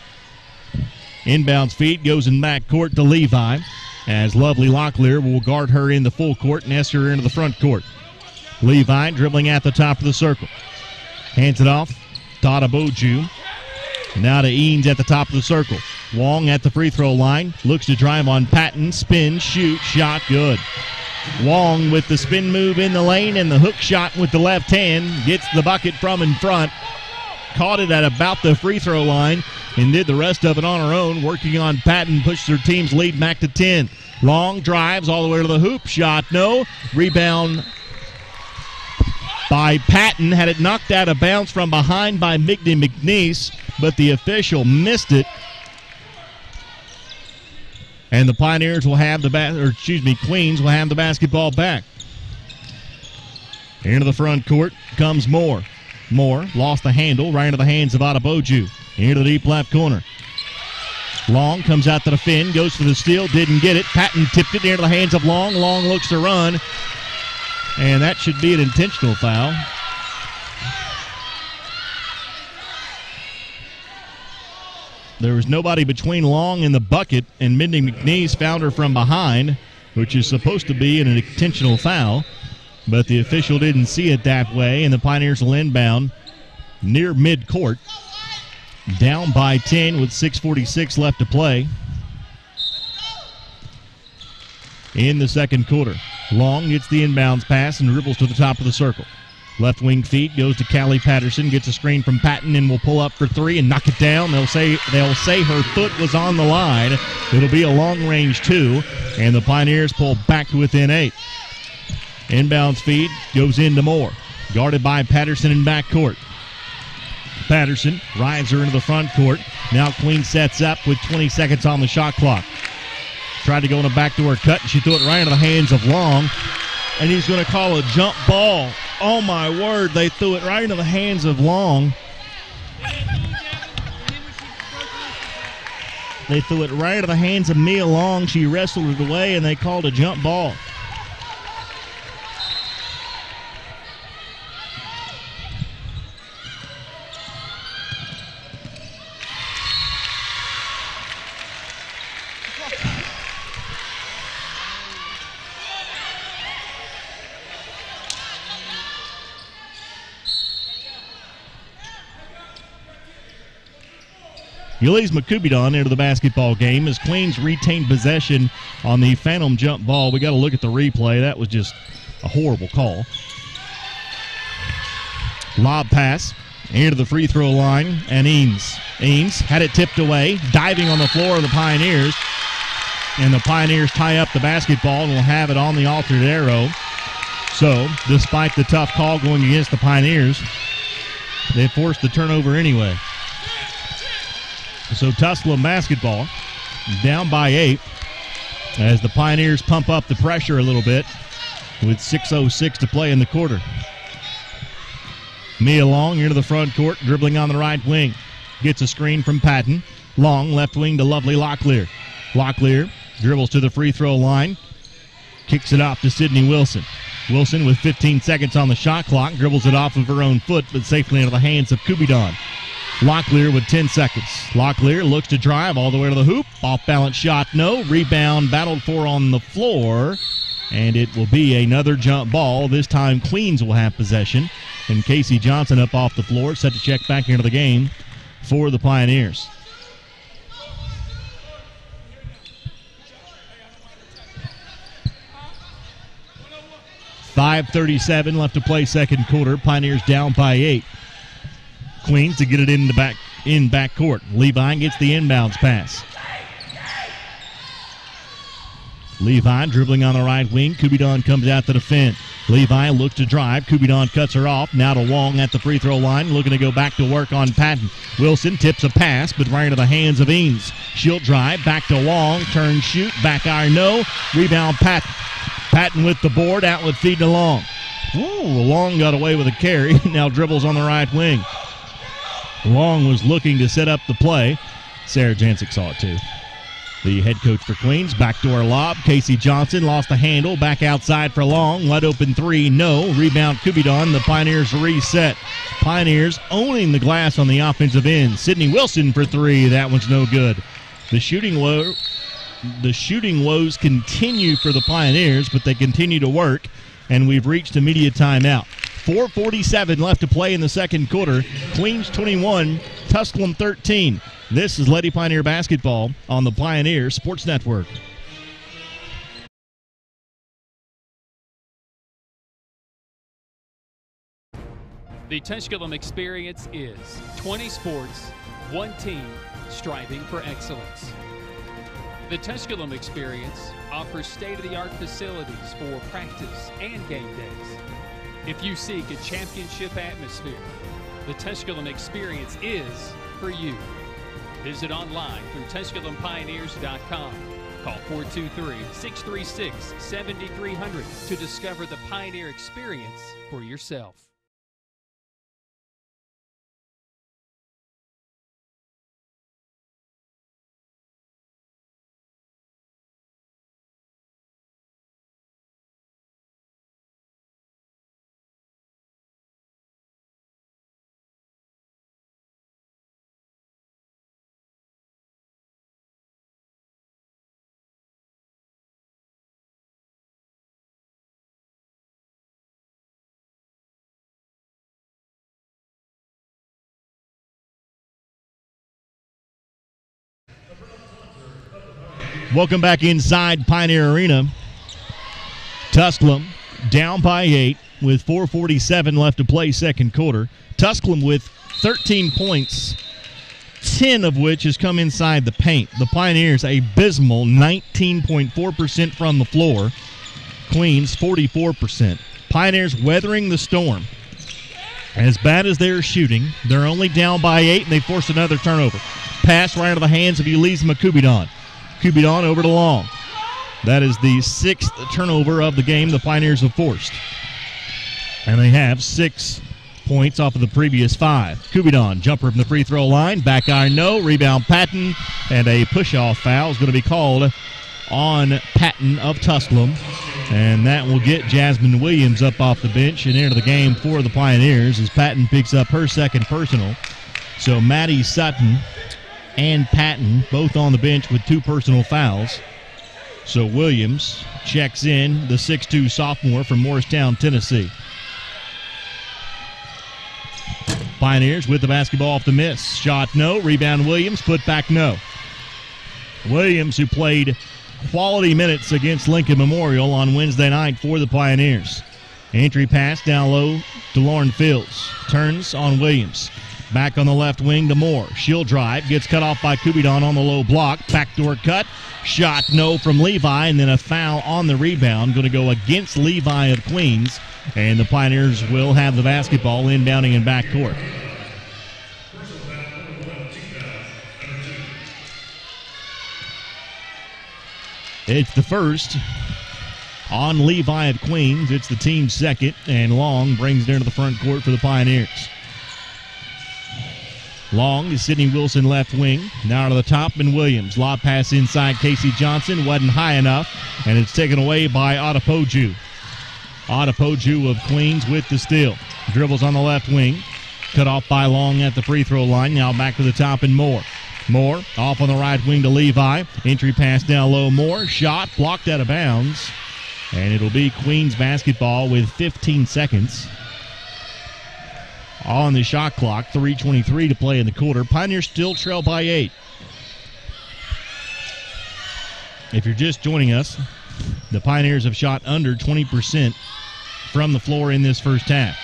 Inbounds feed goes in back court to Levi as Lovely Locklear will guard her in the full court and escort her into the front court. Levi dribbling at the top of the circle. Hands it off. Dada Boju. Now to Eanes at the top of the circle. Wong at the free throw line. Looks to drive on Patton. Spin, shoot, shot, good. Wong with the spin move in the lane and the hook shot with the left hand. Gets the bucket from in front. Caught it at about the free throw line and did the rest of it on her own. Working on Patton. Pushed her team's lead back to 10. Long drives all the way to the hoop. Shot, no. Rebound by Patton. Had it knocked out of bounds from behind by Migdy McNeese, but the official missed it. And the Pioneers will have Queens will have the basketball back. Into the front court comes Moore. Moore lost the handle right into the hands of Adeboju. Into the deep left corner. Long comes out to the fin, goes for the steal, didn't get it. Patton tipped it into the hands of Long. Long looks to run. And that should be an intentional foul. There was nobody between Long and the bucket, and Mindy McNeese found her from behind, which is supposed to be an intentional foul. But the official didn't see it that way, and the Pioneers will inbound near midcourt. Down by 10 with 6:46 left to play in the second quarter. Long gets the inbounds pass and dribbles to the top of the circle. Left wing feed goes to Callie Patterson, gets a screen from Patton and will pull up for three and knock it down. They'll say her foot was on the line. It'll be a long range two, and the Pioneers pull back to within 8. Inbounds feed goes into Moore, guarded by Patterson in backcourt. Patterson rides her into the front court. Now Queen sets up with 20 seconds on the shot clock. Tried to go in a backdoor cut, and she threw it right into the hands of Long. And he's going to call a jump ball. Oh, my word. They threw it right into the hands of Long. They threw it right into the hands of Mia Long. She wrestled it away, and they called a jump ball. Ulysses McCubidon into the basketball game as Queens retained possession on the phantom jump ball. We got to look at the replay. That was just a horrible call. Lob pass into the free throw line, and Eanes had it tipped away, diving on the floor of the Pioneers. And the Pioneers tie up the basketball and will have it on the altered arrow. So, despite the tough call going against the Pioneers, they forced the turnover anyway. So Tusculum basketball down by 8 as the Pioneers pump up the pressure a little bit with 6:06 to play in the quarter. Mia Long into the front court, dribbling on the right wing. Gets a screen from Patton. Long left wing to Lovely Locklear. Locklear dribbles to the free throw line. Kicks it off to Sydney Wilson. Wilson with 15 seconds on the shot clock. Dribbles it off of her own foot, but safely into the hands of Kubidon. Locklear with 10 seconds. Locklear looks to drive all the way to the hoop. Off-balance shot, no. Rebound battled for on the floor. And it will be another jump ball. This time Queens will have possession. And Casey Johnson up off the floor, set to check back into the game for the Pioneers. .537 left to play second quarter. Pioneers down by 8. Queens to get it in back court. Levi gets the inbounds pass. Levi dribbling on the right wing. Kubidon comes out to defend. Levi looks to drive. Kubidon cuts her off. Now to Wong at the free throw line. Looking to go back to work on Patton. Wilson tips a pass, but right into the hands of Eanes. She'll drive. Back to Wong. Turn, shoot. Back iron, no. Rebound Patton. Patton with the board. Outlet feed to Long. Ooh, Long got away with a carry. Now dribbles on the right wing. Long was looking to set up the play. Sarah Jancic saw it too. The head coach for Queens, backdoor lob. Casey Johnson lost the handle. Back outside for Long. Wide open three, no. Rebound Kubidon. The Pioneers reset. Pioneers owning the glass on the offensive end. Sydney Wilson for three. That one's no good. The shooting woes continue for the Pioneers, but they continue to work, and we've reached a media timeout. 4:47 left to play in the second quarter. Queens 21, Tusculum 13. This is Lady Pioneer basketball on the Pioneer Sports Network. The Tusculum experience is 20 sports, one team, striving for excellence. The Tusculum experience offers state-of-the-art facilities for practice and game days. If you seek a championship atmosphere, the Tusculum experience is for you. Visit online through TusculumPioneers.com. Call 423-636-7300 to discover the Pioneer experience for yourself. Welcome back inside Pioneer Arena. Tusculum down by 8 with 4:47 left to play second quarter. Tusculum with 13 points, 10 of which has come inside the paint. The Pioneers abysmal 19.4% from the floor. Queens 44%. Pioneers weathering the storm. As bad as they're shooting, they're only down by 8 and they force another turnover. Pass right out of the hands of Elizma Kubidon. Kubidon over to Long. That is the 6th turnover of the game the Pioneers have forced. And they have 6 points off of the previous 5. Kubidon, jumper from the free throw line. Back iron, no. Rebound, Patton. And a push-off foul is going to be called on Patton of Tusculum. And that will get Jasmine Williams up off the bench and into the game for the Pioneers as Patton picks up her second personal. So Maddie Sutton and Patton both on the bench with 2 personal fouls. So Williams checks in, the 6'2 sophomore from Morristown, Tennessee. Pioneers with the basketball off the miss. Shot no. Rebound Williams. Put back no. Williams, who played quality minutes against Lincoln Memorial on Wednesday night for the Pioneers. Entry pass down low to Lauren Fields. Turns on Williams. Back on the left wing to Moore. She'll drive. Gets cut off by Kubidon on the low block. Backdoor cut. Shot no from Levi, and then a foul on the rebound. Going to go against Levi of Queens. And the Pioneers will have the basketball inbounding in backcourt. It's the first on Levi of Queens. It's the team's second, and Long brings it into the front court for the Pioneers. Long is Sydney Wilson left wing. Now to the top, and Williams. Lob pass inside Casey Johnson. Wasn't high enough, and it's taken away by Adepoju. Adepoju of Queens with the steal. Dribbles on the left wing. Cut off by Long at the free throw line. Now back to the top, and Moore. Moore off on the right wing to Levi. Entry pass down low. Moore. Shot blocked out of bounds. And it'll be Queens basketball with 15 seconds on the shot clock. 3:23 to play in the quarter. Pioneers still trail by 8. If you're just joining us, the Pioneers have shot under 20% from the floor in this first half.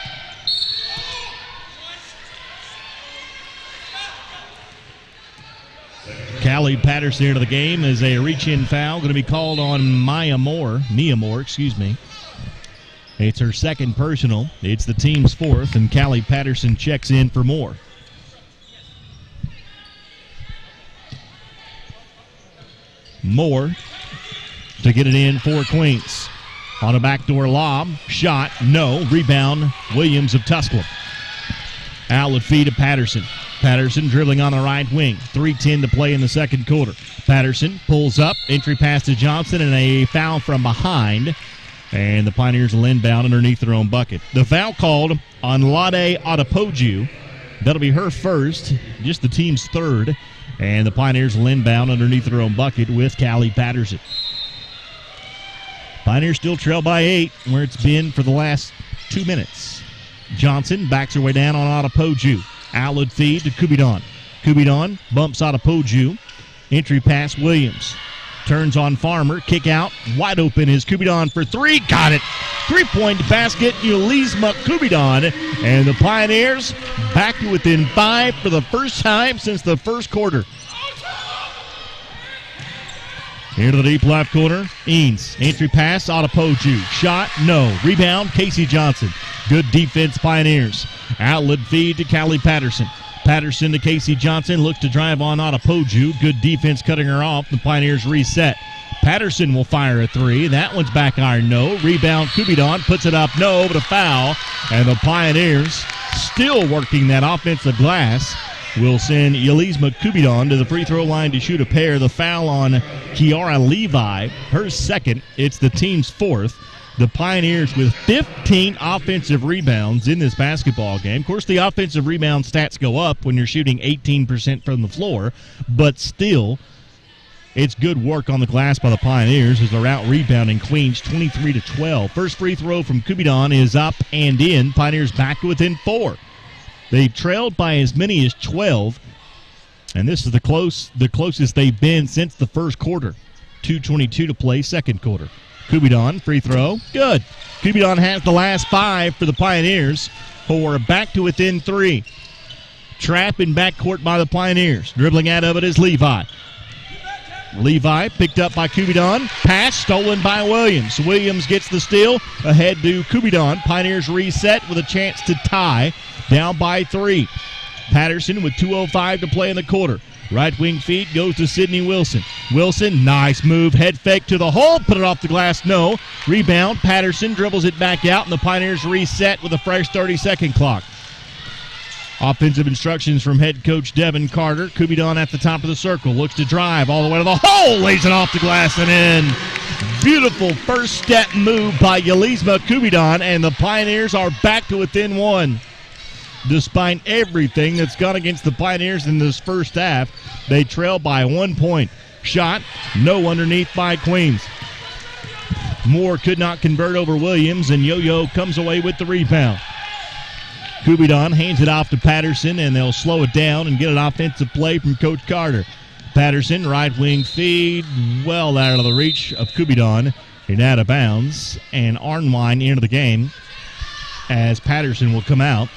Callie Patterson into the game as a reach-in foul going to be called on Nia Moore. It's her second personal. It's the team's 4th, and Callie Patterson checks in for Moore. Moore to get it in for Queens. On a backdoor lob. Shot. No. Rebound. Williams of Tusculum. Outlet feed to Patterson. Patterson dribbling on the right wing. 3:10 to play in the second quarter. Patterson pulls up. Entry pass to Johnson and a foul from behind. And the Pioneers will inbound underneath their own bucket. The foul called on Lade Adepoju. That'll be her first, just the team's third. And the Pioneers will inbound underneath their own bucket with Callie Patterson. Pioneers still trail by 8, where it's been for the last 2 minutes. Johnson backs her way down on Adepoju. Outlet feed to Kubidon. Kubidon bumps Adepoju. Entry pass Williams. Turns on Farmer. Kick out. Wide open is Kubidon for three. Got it. 3-point basket. Yulisma Kubidon. And the Pioneers back to within 5 for the first time since the first quarter. Here to the deep left corner. Eanes. Entry pass. Adepoju. Shot. No. Rebound. Casey Johnson. Good defense, Pioneers. Outlet feed to Callie Patterson. Patterson to Casey Johnson. Looks to drive on Adepoju. Good defense cutting her off. The Pioneers reset. Patterson will fire a three. That one's back iron. No. Rebound. Kubidon puts it up. No, but a foul. And the Pioneers still working that offensive glass. Will send Yulisma Kubidon to the free throw line to shoot a pair. The foul on Kiara Levi. Her second. It's the team's fourth. The Pioneers with 15 offensive rebounds in this basketball game. Of course, the offensive rebound stats go up when you're shooting 18% from the floor, but still, it's good work on the glass by the Pioneers as they're out rebounding Queens 23-12. First free throw from Kubidon is up and in. Pioneers back to within 4. They've trailed by as many as 12, and this is the closest they've been since the first quarter. 2:22 to play, second quarter. Kubidon, free throw, good. Kubidon has the last 5 for the Pioneers, who are back to within 3. Trap in backcourt by the Pioneers. Dribbling out of it is Levi. Levi picked up by Kubidon. Pass stolen by Williams. Williams gets the steal. Ahead to Kubidon. Pioneers reset with a chance to tie. Down by 3. Patterson with 2:05 to play in the quarter. Right wing feed goes to Sydney Wilson. Wilson, nice move. Head fake to the hole. Put it off the glass. No. Rebound. Patterson dribbles it back out, and the Pioneers reset with a fresh 30-second clock. Offensive instructions from head coach Devin Carter. Kubidon at the top of the circle. Looks to drive all the way to the hole. Lays it off the glass and in. Beautiful first step move by Yulisma Kubidon, and the Pioneers are back to within 1. Despite everything that's gone against the Pioneers in this first half, they trail by 1 point. Shot, no underneath by Queens. Moore could not convert over Williams, and Yo-Yo comes away with the rebound. Kubidon hands it off to Patterson, and they'll slow it down and get an offensive play from Coach Carter. Patterson, right wing feed, well out of the reach of Kubidon and out of bounds. And Arnwine into the game as Patterson will come out.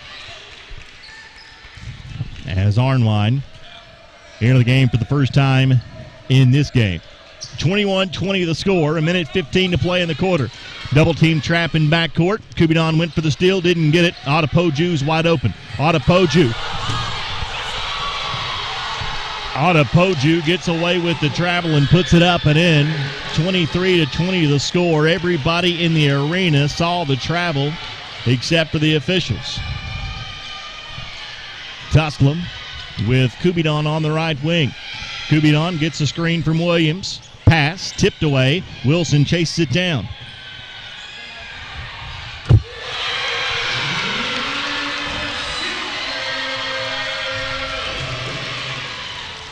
As Arnwine into the game for the first time in this game. 21-20 the score, 1:15 to play in the quarter. Double team trap in backcourt. Kubidon went for the steal, didn't get it. Adepoju's wide open. Adepoju gets away with the travel and puts it up and in. 23-20 the score. Everybody in the arena saw the travel except for the officials. Tusculum with Kubidon on the right wing. Kubidon gets a screen from Williams. Pass, tipped away. Wilson chases it down.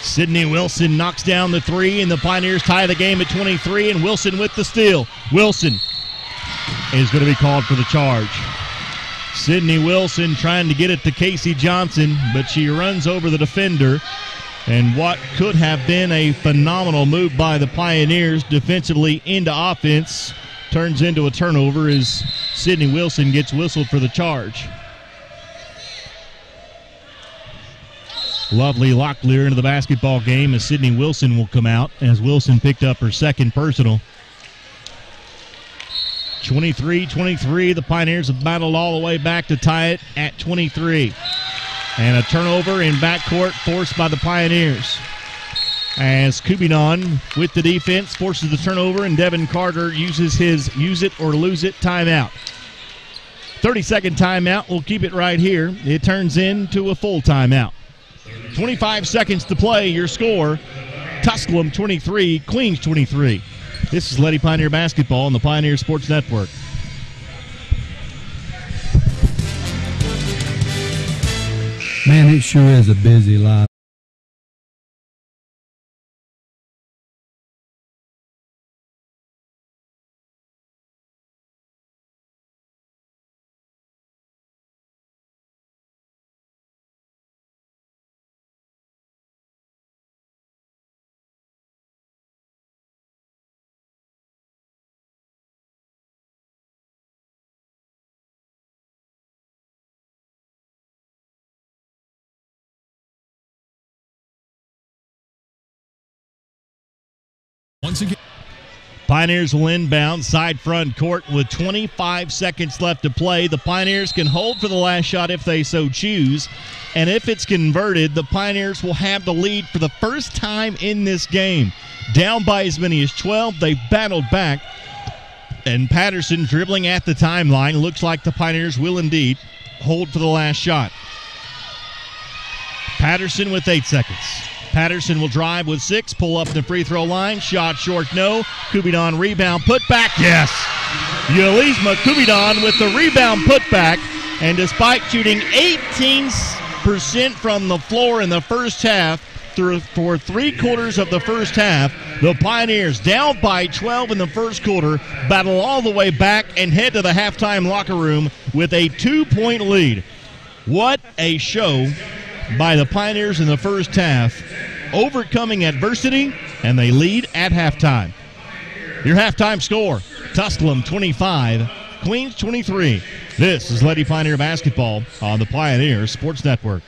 Sydney Wilson knocks down the 3, and the Pioneers tie the game at 23, and Wilson with the steal. Wilson is going to be called for the charge. Sydney Wilson trying to get it to Casey Johnson, but she runs over the defender. And what could have been a phenomenal move by the Pioneers defensively into offense turns into a turnover as Sydney Wilson gets whistled for the charge. Lovely Locklear into the basketball game as Sydney Wilson will come out as Wilson picked up her second personal. 23-23, the Pioneers have battled all the way back to tie it at 23. And a turnover in backcourt forced by the Pioneers. as Kubinon with the defense forces the turnover, and Devin Carter uses his use it or lose it timeout. 30-second timeout. We'll keep it right here. It turns into a full timeout. 25 seconds to play. Your score, Tusculum 23, Queens 23. This is Lady Pioneer Basketball on the Pioneer Sports Network. Man, it sure is a busy life. Once again, Pioneers will inbound side front court with 25 seconds left to play. The Pioneers can hold for the last shot if they so choose. And if it's converted, the Pioneers will have the lead for the first time in this game. Down by as many as 12, they battled back. And Patterson dribbling at the timeline. Looks like the Pioneers will indeed hold for the last shot. Patterson with 8 seconds. Patterson will drive with 6, pull up the free throw line. Shot short, no. Kubinon rebound, put back, yes. Yelizma Kubinon with the rebound put back. And despite shooting 18% from the floor in the first half, for 3/4 of the first half, the Pioneers, down by 12 in the first quarter, battle all the way back and head to the halftime locker room with a 2-point lead. What a show by the Pioneers in the first half, overcoming adversity, and they lead at halftime. Your halftime score, Tusculum 25, Queens 23. This is Lady Pioneer Basketball on the Pioneer Sports Network.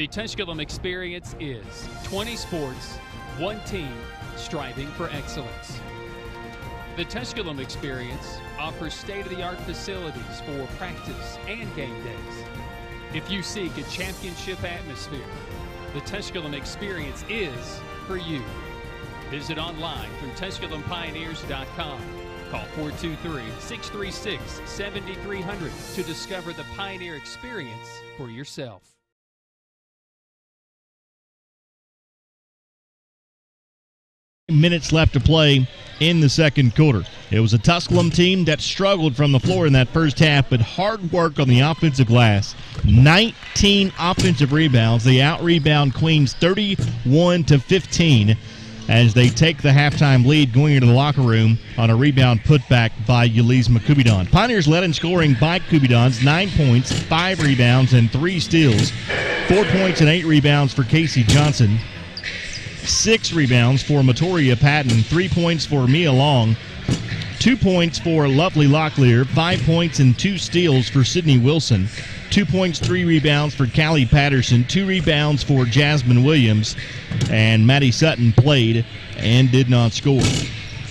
The Tusculum experience is 20 sports, one team, striving for excellence. The Tusculum experience offers state-of-the-art facilities for practice and game days. If you seek a championship atmosphere, the Tusculum experience is for you. Visit online through TusculumPioneers.com. Call 423-636-7300 to discover the Pioneer experience for yourself. Minutes left to play in the second quarter. It was a Tusculum team that struggled from the floor in that first half, but hard work on the offensive glass. 19 offensive rebounds. They out-rebound Queens 31-15 as they take the halftime lead going into the locker room on a rebound putback by Yulizma Kubidon. Pioneers led in scoring by Kubidons, 9 points, 5 rebounds, and 3 steals. 4 points and 8 rebounds for Casey Johnson. 6 rebounds for Matoria Patton, 3 points for Mia Long, 2 points for Lovely Locklear, 5 points and 2 steals for Sydney Wilson, 2 points, 3 rebounds for Callie Patterson, 2 rebounds for Jasmine Williams, and Maddie Sutton played and did not score.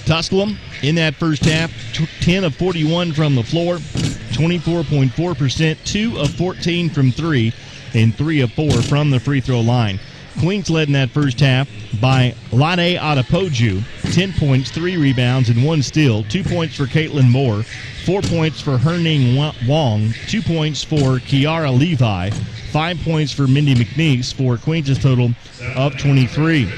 Tusculum in that first half, 10 of 41 from the floor, 24.4%, 2 of 14 from 3, and 3 of 4 from the free throw line. Queens led in that first half by Lade Adepoju, 10 points, 3 rebounds, and 1 steal. 2 points for Caitlin Moore, 4 points for Herning Wong, 2 points for Kiara Levi, 5 points for Mindy McNeese for Queens' total of 23.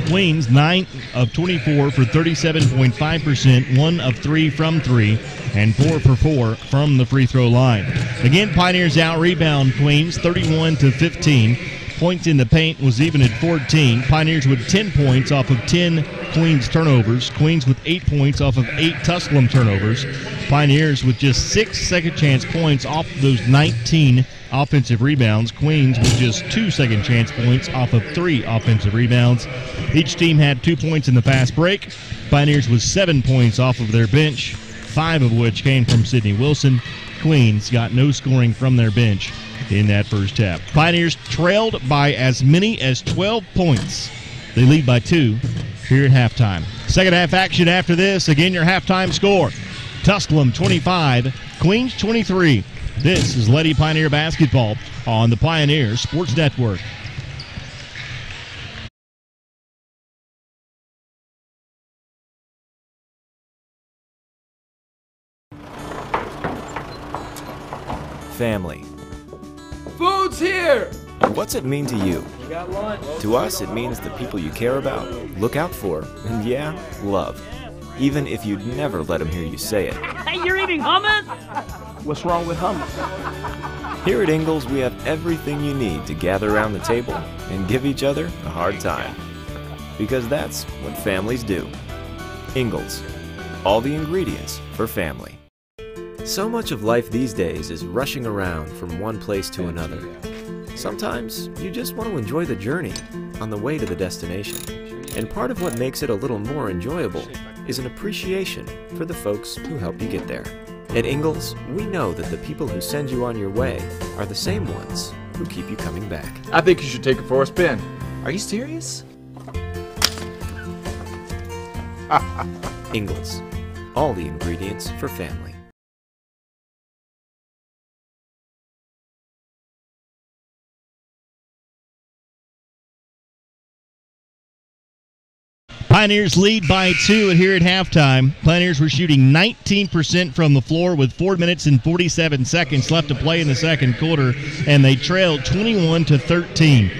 Queens, 9 of 24 for 37.5%, 1 of 3 from 3, and 4 for 4 from the free throw line. Again, Pioneers out-rebound Queens 31-15. Points in the paint was even at 14. Pioneers with 10 points off of 10 Queens turnovers. Queens with 8 points off of 8 Tusculum turnovers. Pioneers with just 6 second-chance points off of those 19 offensive rebounds. Queens with just 2 second-chance points off of 3 offensive rebounds. Each team had 2 points in the fast break. Pioneers with 7 points off of their bench, 5 of which came from Sydney Wilson. Queens got no scoring from their bench in that first half. Pioneers trailed by as many as 12 points. They lead by 2 here at halftime. Second half action after this. Again, your halftime score. Tusculum 25, Queens 23. This is Lady Pioneer basketball on the Pioneer Sports Network. Family. Food's here! What's it mean to you? We got lunch. To us, it means the people you care about, look out for, and yeah, love. Even if you'd never let them hear you say it. Hey, you're eating hummus? What's wrong with hummus? Here at Ingalls, we have everything you need to gather around the table and give each other a hard time. Because that's what families do. Ingalls. All the ingredients for family. So much of life these days is rushing around from one place to another. Sometimes you just want to enjoy the journey on the way to the destination. And part of what makes it a little more enjoyable is an appreciation for the folks who help you get there. At Ingalls, we know that the people who send you on your way are the same ones who keep you coming back. I think you should take it for a spin. Are you serious? Ingalls. All the ingredients for family. Pioneers lead by 2 here at halftime. Pioneers were shooting 19% from the floor with 4 minutes and 47 seconds left to play in the second quarter, and they trailed 21-13.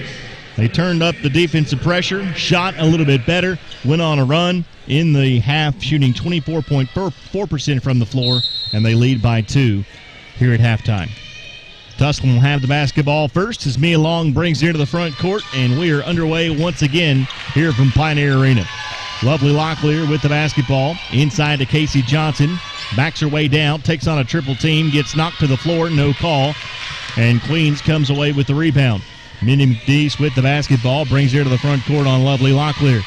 They turned up the defensive pressure, shot a little bit better, went on a run in the half, shooting 24.4% from the floor, and they lead by 2 here at halftime. Tusculum will have the basketball first as Mia Long brings it into the front court, and we are underway once again here from Pioneer Arena. Lovely Locklear with the basketball inside to Casey Johnson. Backs her way down, takes on a triple team, gets knocked to the floor, no call, and Queens comes away with the rebound. Mindy McNeese with the basketball, brings her to the front court on Lovely Locklear.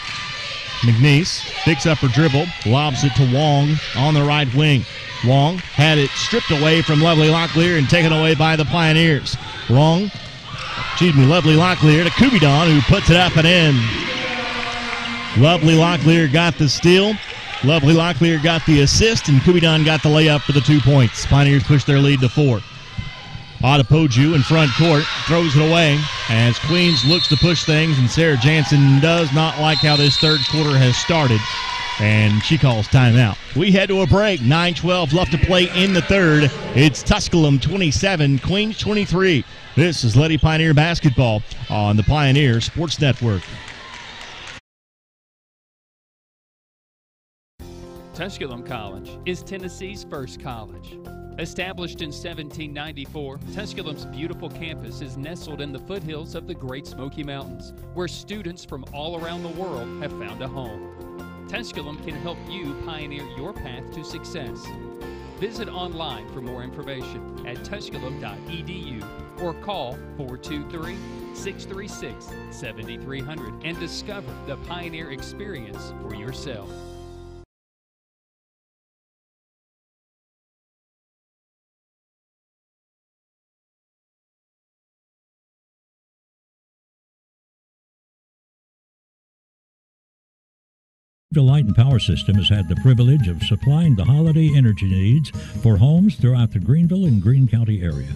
McNeese picks up her dribble, lobs it to Wong on the right wing. Wong had it stripped away from Lovely Locklear and taken away by the Pioneers. Wong Lovely Locklear to Kubidon, who puts it up and in. Lovely Locklear got the steal. Lovely Locklear got the assist, and Kubidon got the layup for the 2 points. Pioneers push their lead to 4. Adepoju in front court throws it away as Queens looks to push things, and Sarah Jansen does not like how this third quarter has started, and she calls timeout. We head to a break. 9:12 left to play in the third. It's Tusculum 27, Queens 23. This is Lady Pioneer basketball on the Pioneer Sports Network. Tusculum College is Tennessee's first college. Established in 1794, Tusculum's beautiful campus is nestled in the foothills of the Great Smoky Mountains, where students from all around the world have found a home. Tusculum can help you pioneer your path to success. Visit online for more information at tusculum.edu or call 423-636-7300 and discover the Pioneer experience for yourself. The Light and Power System has had the privilege of supplying the holiday energy needs for homes throughout the Greenville and Greene County area.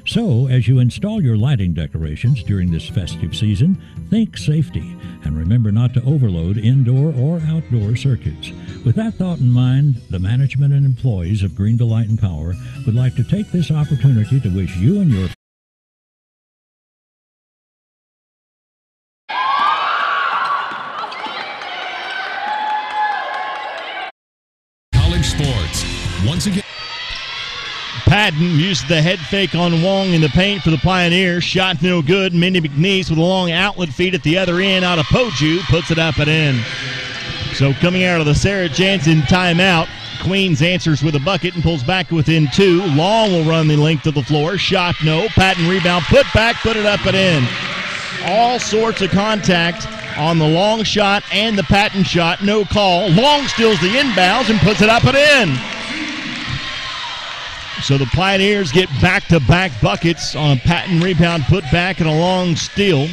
So, as you install your lighting decorations during this festive season, think safety and remember not to overload indoor or outdoor circuits. With that thought in mind, the management and employees of Greenville Light and Power would like to take this opportunity to wish you and your Sports. Once again, Patton used the head fake on Wong in the paint for the Pioneers. Shot no good. Mindy McNeese with a long outlet feed at the other end. Adepoju puts it up and in. So coming out of the Sarah Jansen timeout, Queens answers with a bucket and pulls back within 2. Long will run the length of the floor. Shot no. Patton rebound. Put back. Put it up and in. All sorts of contact on the Long shot and the Patton shot. No call. Long steals the inbounds and puts it up and in. So the Pioneers get back-to-back buckets on a Patton rebound, put back, and a Long steal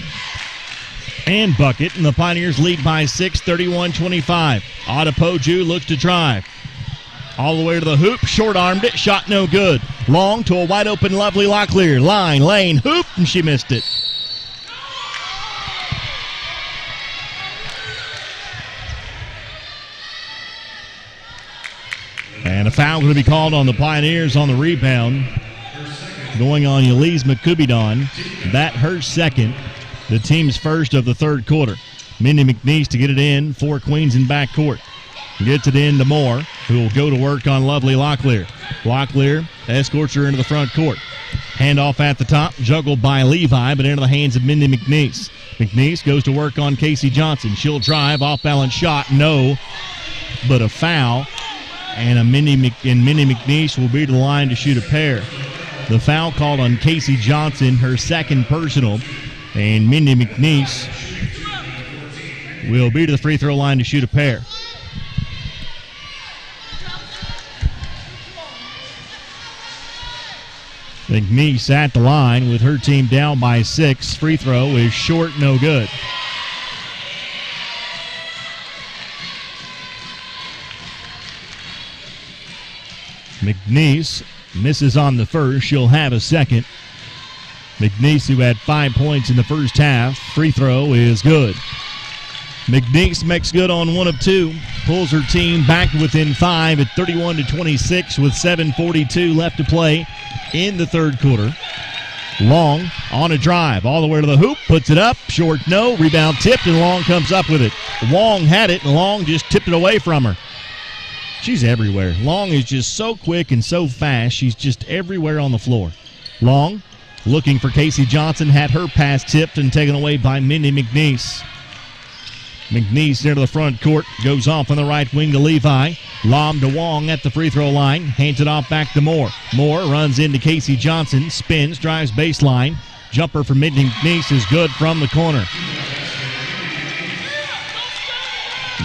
and bucket. And the Pioneers lead by 6, 31-25. Adepoju looks to drive. All the way to the hoop. Short-armed it. Shot no good. Long to a wide-open Lovely Locklear. Line, lane, hoop, and she missed it. And a foul going to be called on the Pioneers on the rebound. Going on Elise McCubidon. That her second. The team's first of the third quarter. Mindy McNeese to get it in for Queens in backcourt. Gets it in to Moore, who will go to work on Lovely Locklear. Locklear escorts her into the front court. Handoff at the top, juggled by Levi, but into the hands of Mindy McNeese. McNeese goes to work on Casey Johnson. She'll drive, off-balance shot, no, but a foul. And Mindy McNeese will be to the line to shoot a pair. The foul called on Casey Johnson, her second personal. And Mindy McNeese will be to the free throw line to shoot a pair. McNeese at the line with her team down by 6. Free throw is short, no good. McNeese misses on the first. She'll have a second. McNeese, who had 5 points in the first half, free throw is good. McNeese makes good on 1 of 2. Pulls her team back within 5 at 31-26 with 7:42 left to play in the third quarter. Long on a drive all the way to the hoop. Puts it up. Short no. Rebound tipped, and Long comes up with it. Long had it, and Long just tipped it away from her. She's everywhere. Long is just so quick and so fast. She's just everywhere on the floor. Long looking for Casey Johnson. Had her pass tipped and taken away by Mindy McNeese. McNeese near to the front court. Goes off on the right wing to Levi. Lob to Wong at the free throw line. Hands it off back to Moore. Moore runs into Casey Johnson. Spins. Drives baseline. Jumper for Mindy McNeese is good from the corner.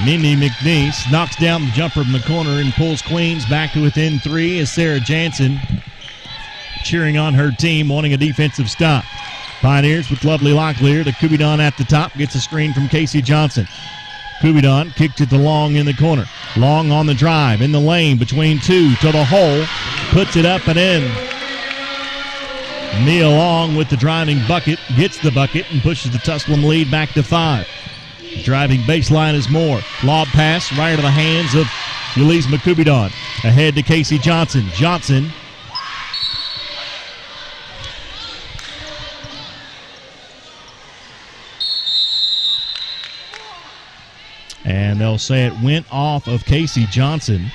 Mindy McNeese knocks down the jumper from the corner and pulls Queens back to within 3 as Sarah Jansen cheering on her team, wanting a defensive stop. Pioneers with Lovely Locklear. The Kubidon at the top gets a screen from Casey Johnson. Kubidon kicked it to Long in the corner. Long on the drive in the lane between two to the hole. Puts it up and in. Nia Long with the driving bucket, gets the bucket and pushes the Tusculum lead back to 5. Driving baseline is Moore. Lob pass right into the hands of Ulysses Kubidon. Ahead to Casey Johnson. Johnson and they'll say it went off of Casey Johnson.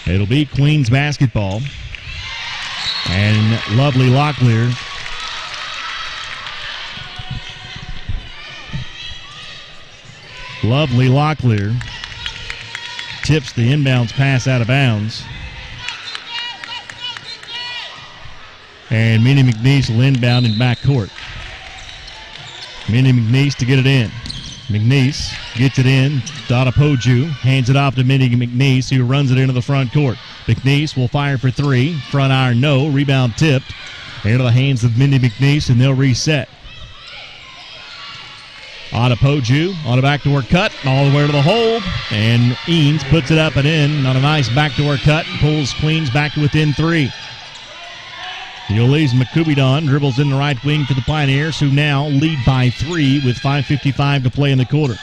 It'll be Queens basketball. And Lovely Locklear tips the inbounds pass out of bounds. And Minnie McNeese will inbound in backcourt. Minnie McNeese to get it in. McNeese gets it in. Donna Poju hands it off to Minnie McNeese, who runs it into the front court. McNeese will fire for 3. Front iron, no. Rebound tipped. Into the hands of Minnie McNeese, and they'll reset. Poju on a backdoor cut, all the way to the hole. And Eanes puts it up and in on a nice backdoor cut. Pulls Queens back to within 3. Ulysses Kubidon dribbles in the right wing for the Pioneers, who now lead by 3 with 5:55 to play in the quarter.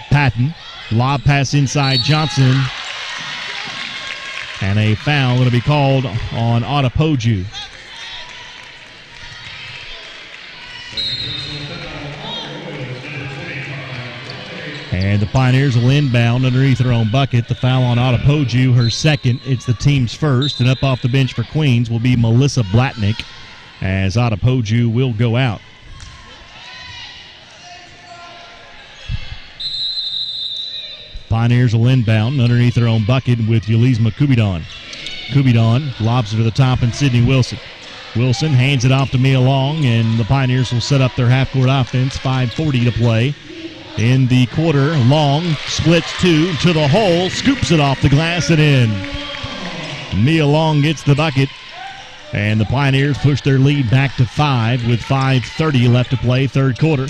Patton, lob pass inside Johnson, and a foul going to be called on Poju. And the Pioneers will inbound underneath their own bucket. The foul on Poju, her second. It's the team's first. And up off the bench for Queens will be Melissa Blatnick, as Poju will go out. Pioneers will inbound underneath their own bucket with Ulysses Kubidon. Kubidon lobs it to the top and Sydney Wilson. Wilson hands it off to Mia Long, and the Pioneers will set up their half-court offense. 5:40 to play in the quarter. Long splits 2 to the hole, scoops it off the glass and in. Mia Long gets the bucket, and the Pioneers push their lead back to 5 with 5:30 left to play, third quarter.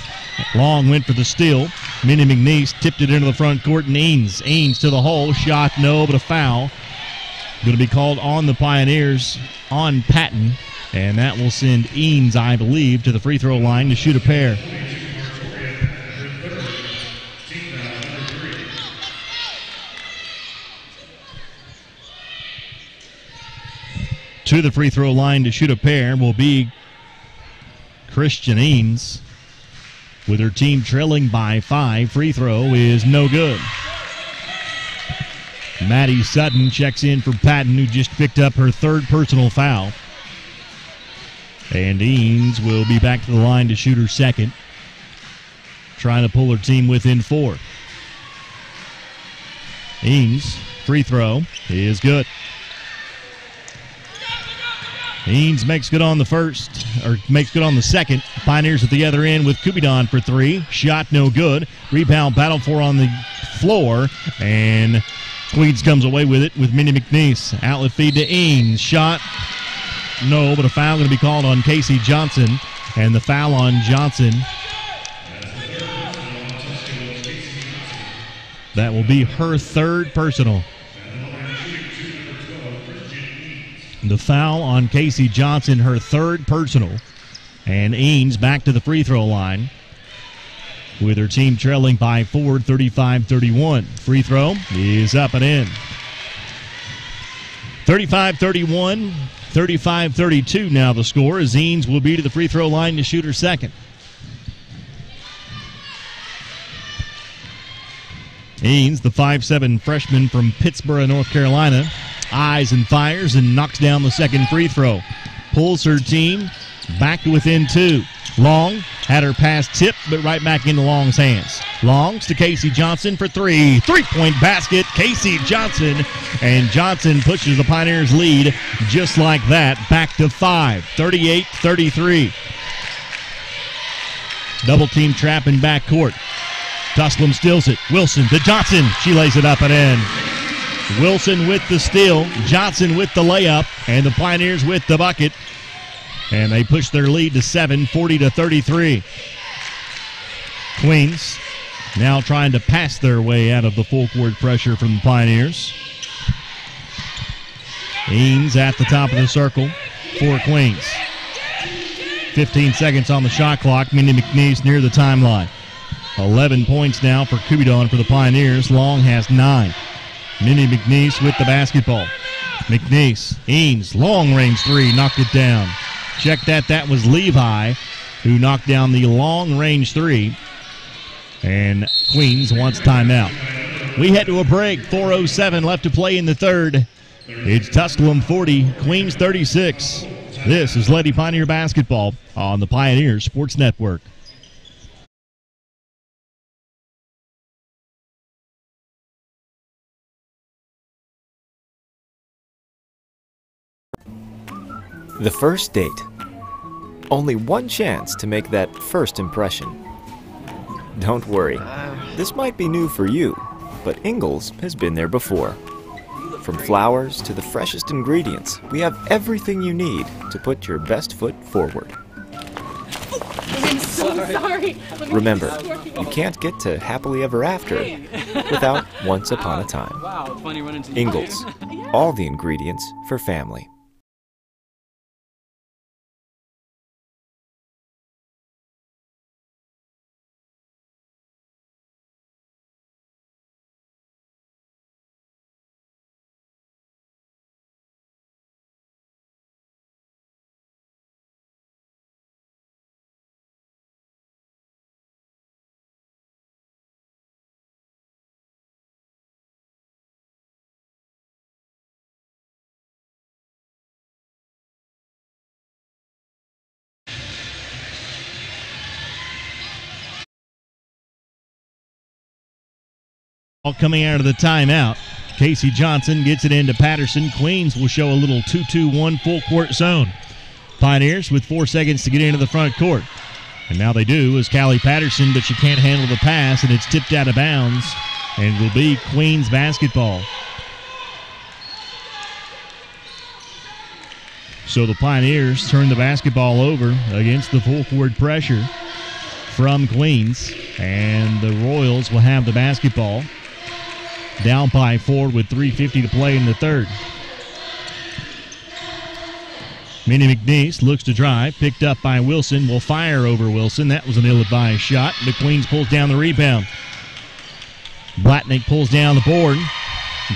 Long went for the steal. Minnie McNeese tipped it into the front court, and Eanes to the hole. Shot no, but a foul going to be called on the Pioneers on Patton, and that will send Eanes, I believe, to the free throw line to shoot a pair. To the free throw line to shoot a pair will be Christian Eanes, with her team trailing by 5. Free throw is no good. Maddie Sutton checks in for Patton, who just picked up her third personal foul. And Eanes will be back to the line to shoot her second, trying to pull her team within 4. Eanes, free throw is good. Eanes makes good on the first, or makes good on the second. Pioneers at the other end with Kubidon for 3. Shot no good. Rebound battle for on the floor, and Queens comes away with it with Minnie McNeese. Outlet feed to Eanes. Shot no, but a foul going to be called on Casey Johnson, and the foul on Johnson, that will be her third personal. The foul on Casey Johnson, her third personal. And Eanes back to the free throw line with her team trailing by 4, 35-31. Free throw is up and in. 35-31, 35-32 now the score, as Eanes will be to the free throw line to shoot her second. Eanes, the 5'7" freshman from Pittsburgh, North Carolina, eyes and fires and knocks down the second free throw. Pulls her team back to within 2. Long had her pass tipped, but right back into Long's hands. Longs to Casey Johnson for 3. Three-point basket, Casey Johnson. And Johnson pushes the Pioneers' lead just like that, back to 5, 38-33. Double team trap in backcourt. Tusculum steals it. Wilson to Johnson. She lays it up and in. Wilson with the steal. Johnson with the layup. And the Pioneers with the bucket. And they push their lead to 7, 40-33. Queens now trying to pass their way out of the full court pressure from the Pioneers. Eanes at the top of the circle for Queens. 15 seconds on the shot clock. Mindy McNeese near the timeline. 11 points now for Kubidon for the Pioneers. Long has 9. Mindy McNeese with the basketball. McNeese, Eanes, long range three, knocked it down. Check that. That was Levi who knocked down the long range three. And Queens wants timeout. We head to a break. 4:07 left to play in the third. It's Tusculum 40, Queens 36. This is Lady Pioneer basketball on the Pioneer Sports Network. The first date. Only one chance to make that first impression. Don't worry, this might be new for you, but Ingalls has been there before. From flowers to the freshest ingredients, we have everything you need to put your best foot forward. I'm so sorry. Remember, you can't get to happily ever after without once upon a time. Wow, it's funny running into you. Ingalls, all the ingredients for family. Coming out of the timeout, Casey Johnson gets it into Patterson. Queens will show a little 2-2-1 full court zone. Pioneers with 4 seconds to get into the front court. And now they do is Callie Patterson, but she can't handle the pass, and it's tipped out of bounds, and will be Queens basketball. So the Pioneers turn the basketball over against the full court pressure from Queens, and the Royals will have the basketball. Down by 4 with 3:50 to play in the third. Minnie McNeese looks to drive, picked up by Wilson, will fire over Wilson. That was an ill-advised shot. The Queens pulls down the rebound. Blatnick pulls down the board.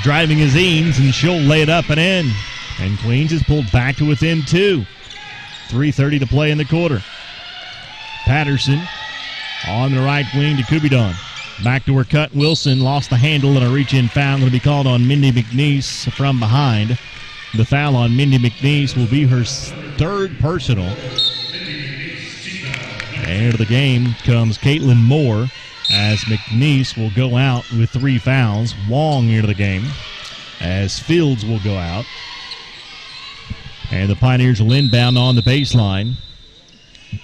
Driving is Eanes, and she'll lay it up and in. And Queens is pulled back to within 2. 3:30 to play in the quarter. Patterson on the right wing to Kubidon. Back to her cut. Wilson lost the handle, and a reach-in foul going to be called on Mindy McNeese from behind. The foul on Mindy McNeese will be her third personal. And into the game comes Caitlin Moore as McNeese will go out with 3 fouls. Wong into the game as Fields will go out. And the Pioneers will inbound on the baseline.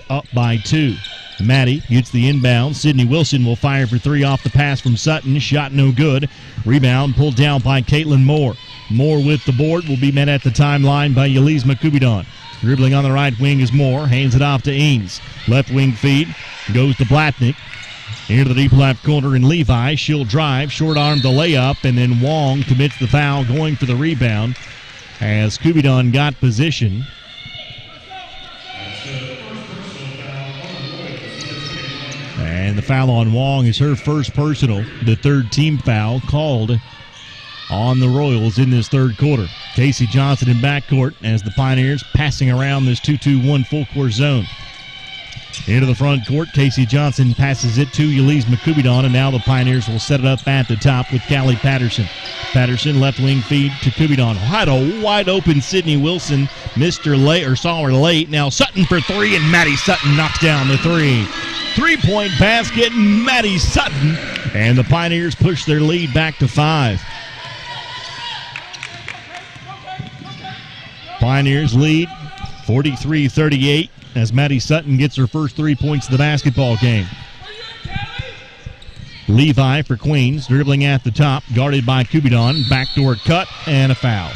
Up by 2. Maddie gets the inbound. Sydney Wilson will fire for 3 off the pass from Sutton. Shot no good. Rebound pulled down by Caitlin Moore. Moore with the board will be met at the timeline by Yelizma Kubidon. Dribbling on the right wing is Moore. Hands it off to Eanes. Left wing feed goes to Blatnick. Into the deep left corner in Levi. She'll drive. Short arm the layup, and then Wong commits the foul going for the rebound as Kubidon got position. And the foul on Wong is her first personal, the third team foul called on the Royals in this third quarter. Casey Johnson in backcourt as the Pioneers passing around this 2-2-1 full court zone. Into the front court, Casey Johnson passes it to Yelizma Kubidon, and now the Pioneers will set it up at the top with Callie Patterson. Patterson left wing feed to Kubidon. Had a wide open Sydney Wilson, saw her late. Now Sutton for 3, and Maddie Sutton knocks down the 3. 3-point basket, Maddie Sutton, and the Pioneers push their lead back to 5. Pioneers lead 43-38 as Maddie Sutton gets her first 3 points of the basketball game. Levi for Queens, dribbling at the top, guarded by Kubidon. Backdoor cut and a foul.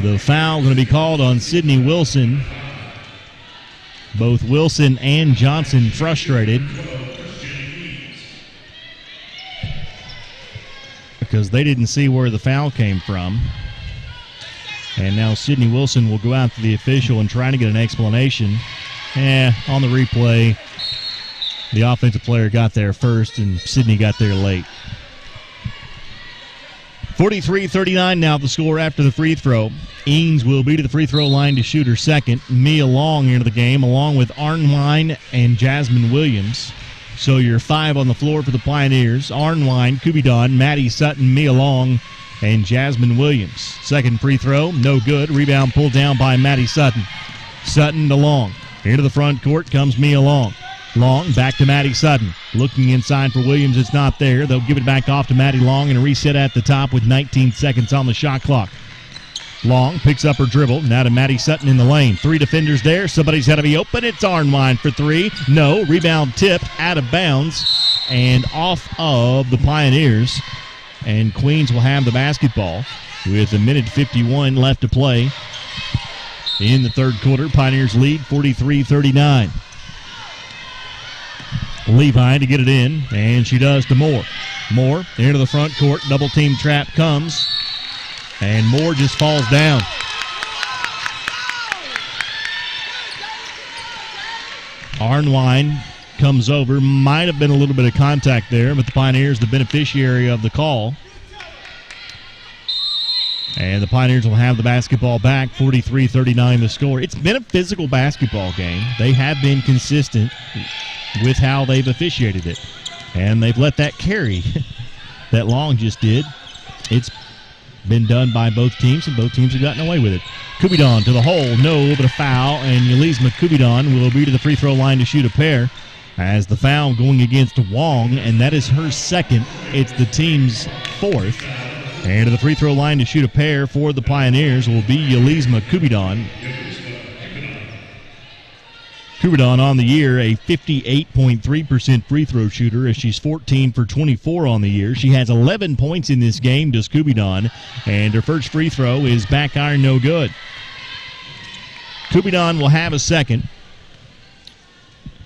The foul going to be called on Sydney Wilson. Both Wilson and Johnson frustrated because they didn't see where the foul came from. And now Sydney Wilson will go out to the official and try to get an explanation. On the replay, the offensive player got there first and Sydney got there late. 43-39 now the score after the free throw. Eanes will be to the free throw line to shoot her second. Mia Long into the game along with Arnwine and Jasmine Williams. So you're 5 on the floor for the Pioneers. Arnwine, Kubidon, Maddie Sutton, Mia Long, and Jasmine Williams. Second free throw, no good. Rebound pulled down by Maddie Sutton. Sutton to Long. Into the front court comes Mia Long. Long back to Maddie Sutton. Looking inside for Williams, it's not there. They'll give it back off to Maddie Long and a reset at the top with 19 seconds on the shot clock. Long picks up her dribble. Now to Maddie Sutton in the lane. 3 defenders there. Somebody's got to be open. It's Arnwine for 3. No. Rebound tipped out of bounds and off of the Pioneers. And Queens will have the basketball with 1:51 left to play in the third quarter. Pioneers lead 43-39. Levi to get it in, and she does to Moore. Moore into the front court. Double team trap comes, and Moore just falls down. Arnwine comes over. Might have been a little bit of contact there, but the Pioneers the beneficiary of the call. And the Pioneers will have the basketball back, 43-39 the score. It's been a physical basketball game. They have been consistent with how they've officiated it. And they've let that carry that Long just did. It's been done by both teams, and both teams have gotten away with it. Kubidon to the hole, no, but a foul, and Yelizma Kubidon will be to the free throw line to shoot a pair. As the foul going against Wong, and that is her second. It's the team's fourth. And to the free throw line to shoot a pair for the Pioneers will be Yelizma Kubidon. Kubidon on the year, a 58.3% free throw shooter as she's 14 for 24 on the year. She has 11 points in this game, does Kubidon, and her first free throw is back iron, no good. Kubidon will have a second.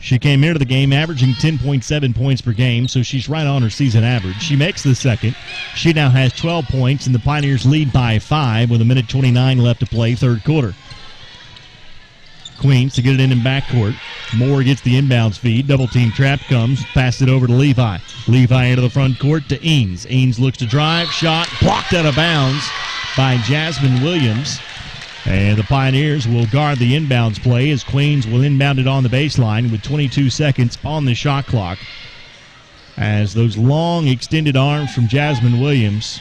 She came into the game averaging 10.7 points per game, so she's right on her season average. She makes the second. She now has 12 points, and the Pioneers lead by 5 with 1:29 left to play, third quarter. Queens to get it in backcourt. Moore gets the inbounds feed. Double team trap comes. Pass it over to Levi. Levi into the front court to Eanes. Eanes looks to drive. Shot blocked out of bounds by Jasmine Williams. And the Pioneers will guard the inbounds play as Queens will inbound it on the baseline with 22 seconds on the shot clock. As those long extended arms from Jasmine Williams,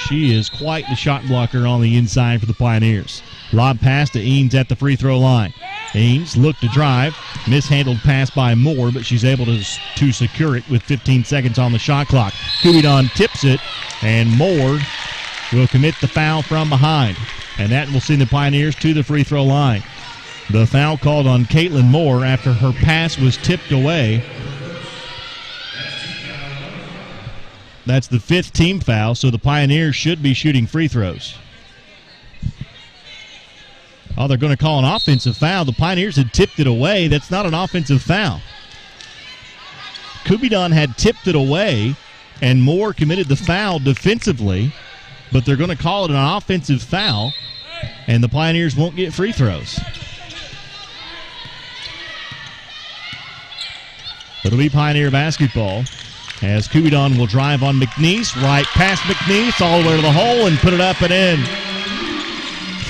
she is quite the shot blocker on the inside for the Pioneers. Lob pass to Eanes at the free throw line. Eanes looked to drive. Mishandled pass by Moore, but she's able to secure it with 15 seconds on the shot clock. Kubidon tips it, and Moore will commit the foul from behind. And that will send the Pioneers to the free throw line. The foul called on Caitlin Moore after her pass was tipped away. That's the 5th team foul, so the Pioneers should be shooting free throws. Oh, they're going to call an offensive foul. The Pioneers had tipped it away. That's not an offensive foul. Kubidon had tipped it away, and Moore committed the foul defensively, but they're going to call it an offensive foul, and the Pioneers won't get free throws. It'll be Pioneer basketball as Kubidon will drive on McNeese, right past McNeese, all the way to the hole and put it up and in.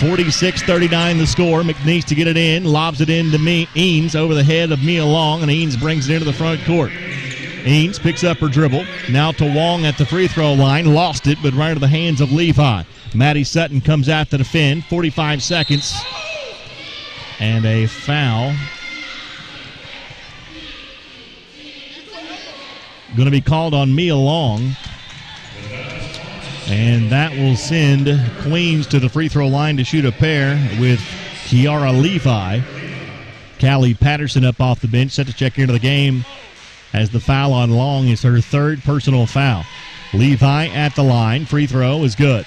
46-39 the score. McNeese to get it in, lobs it in to Eanes over the head of Mia Long, and Eanes brings it into the front court. Eanes picks up her dribble. Now to Wong at the free throw line. Lost it, but right into the hands of Levi. Maddie Sutton comes out to defend. 45 seconds. And a foul. Going to be called on Mia Long. And that will send Queens to the free throw line to shoot a pair with Kiara Levi. Callie Patterson up off the bench, set to check into the game as the foul on Long is her third personal foul. Levi at the line. Free throw is good.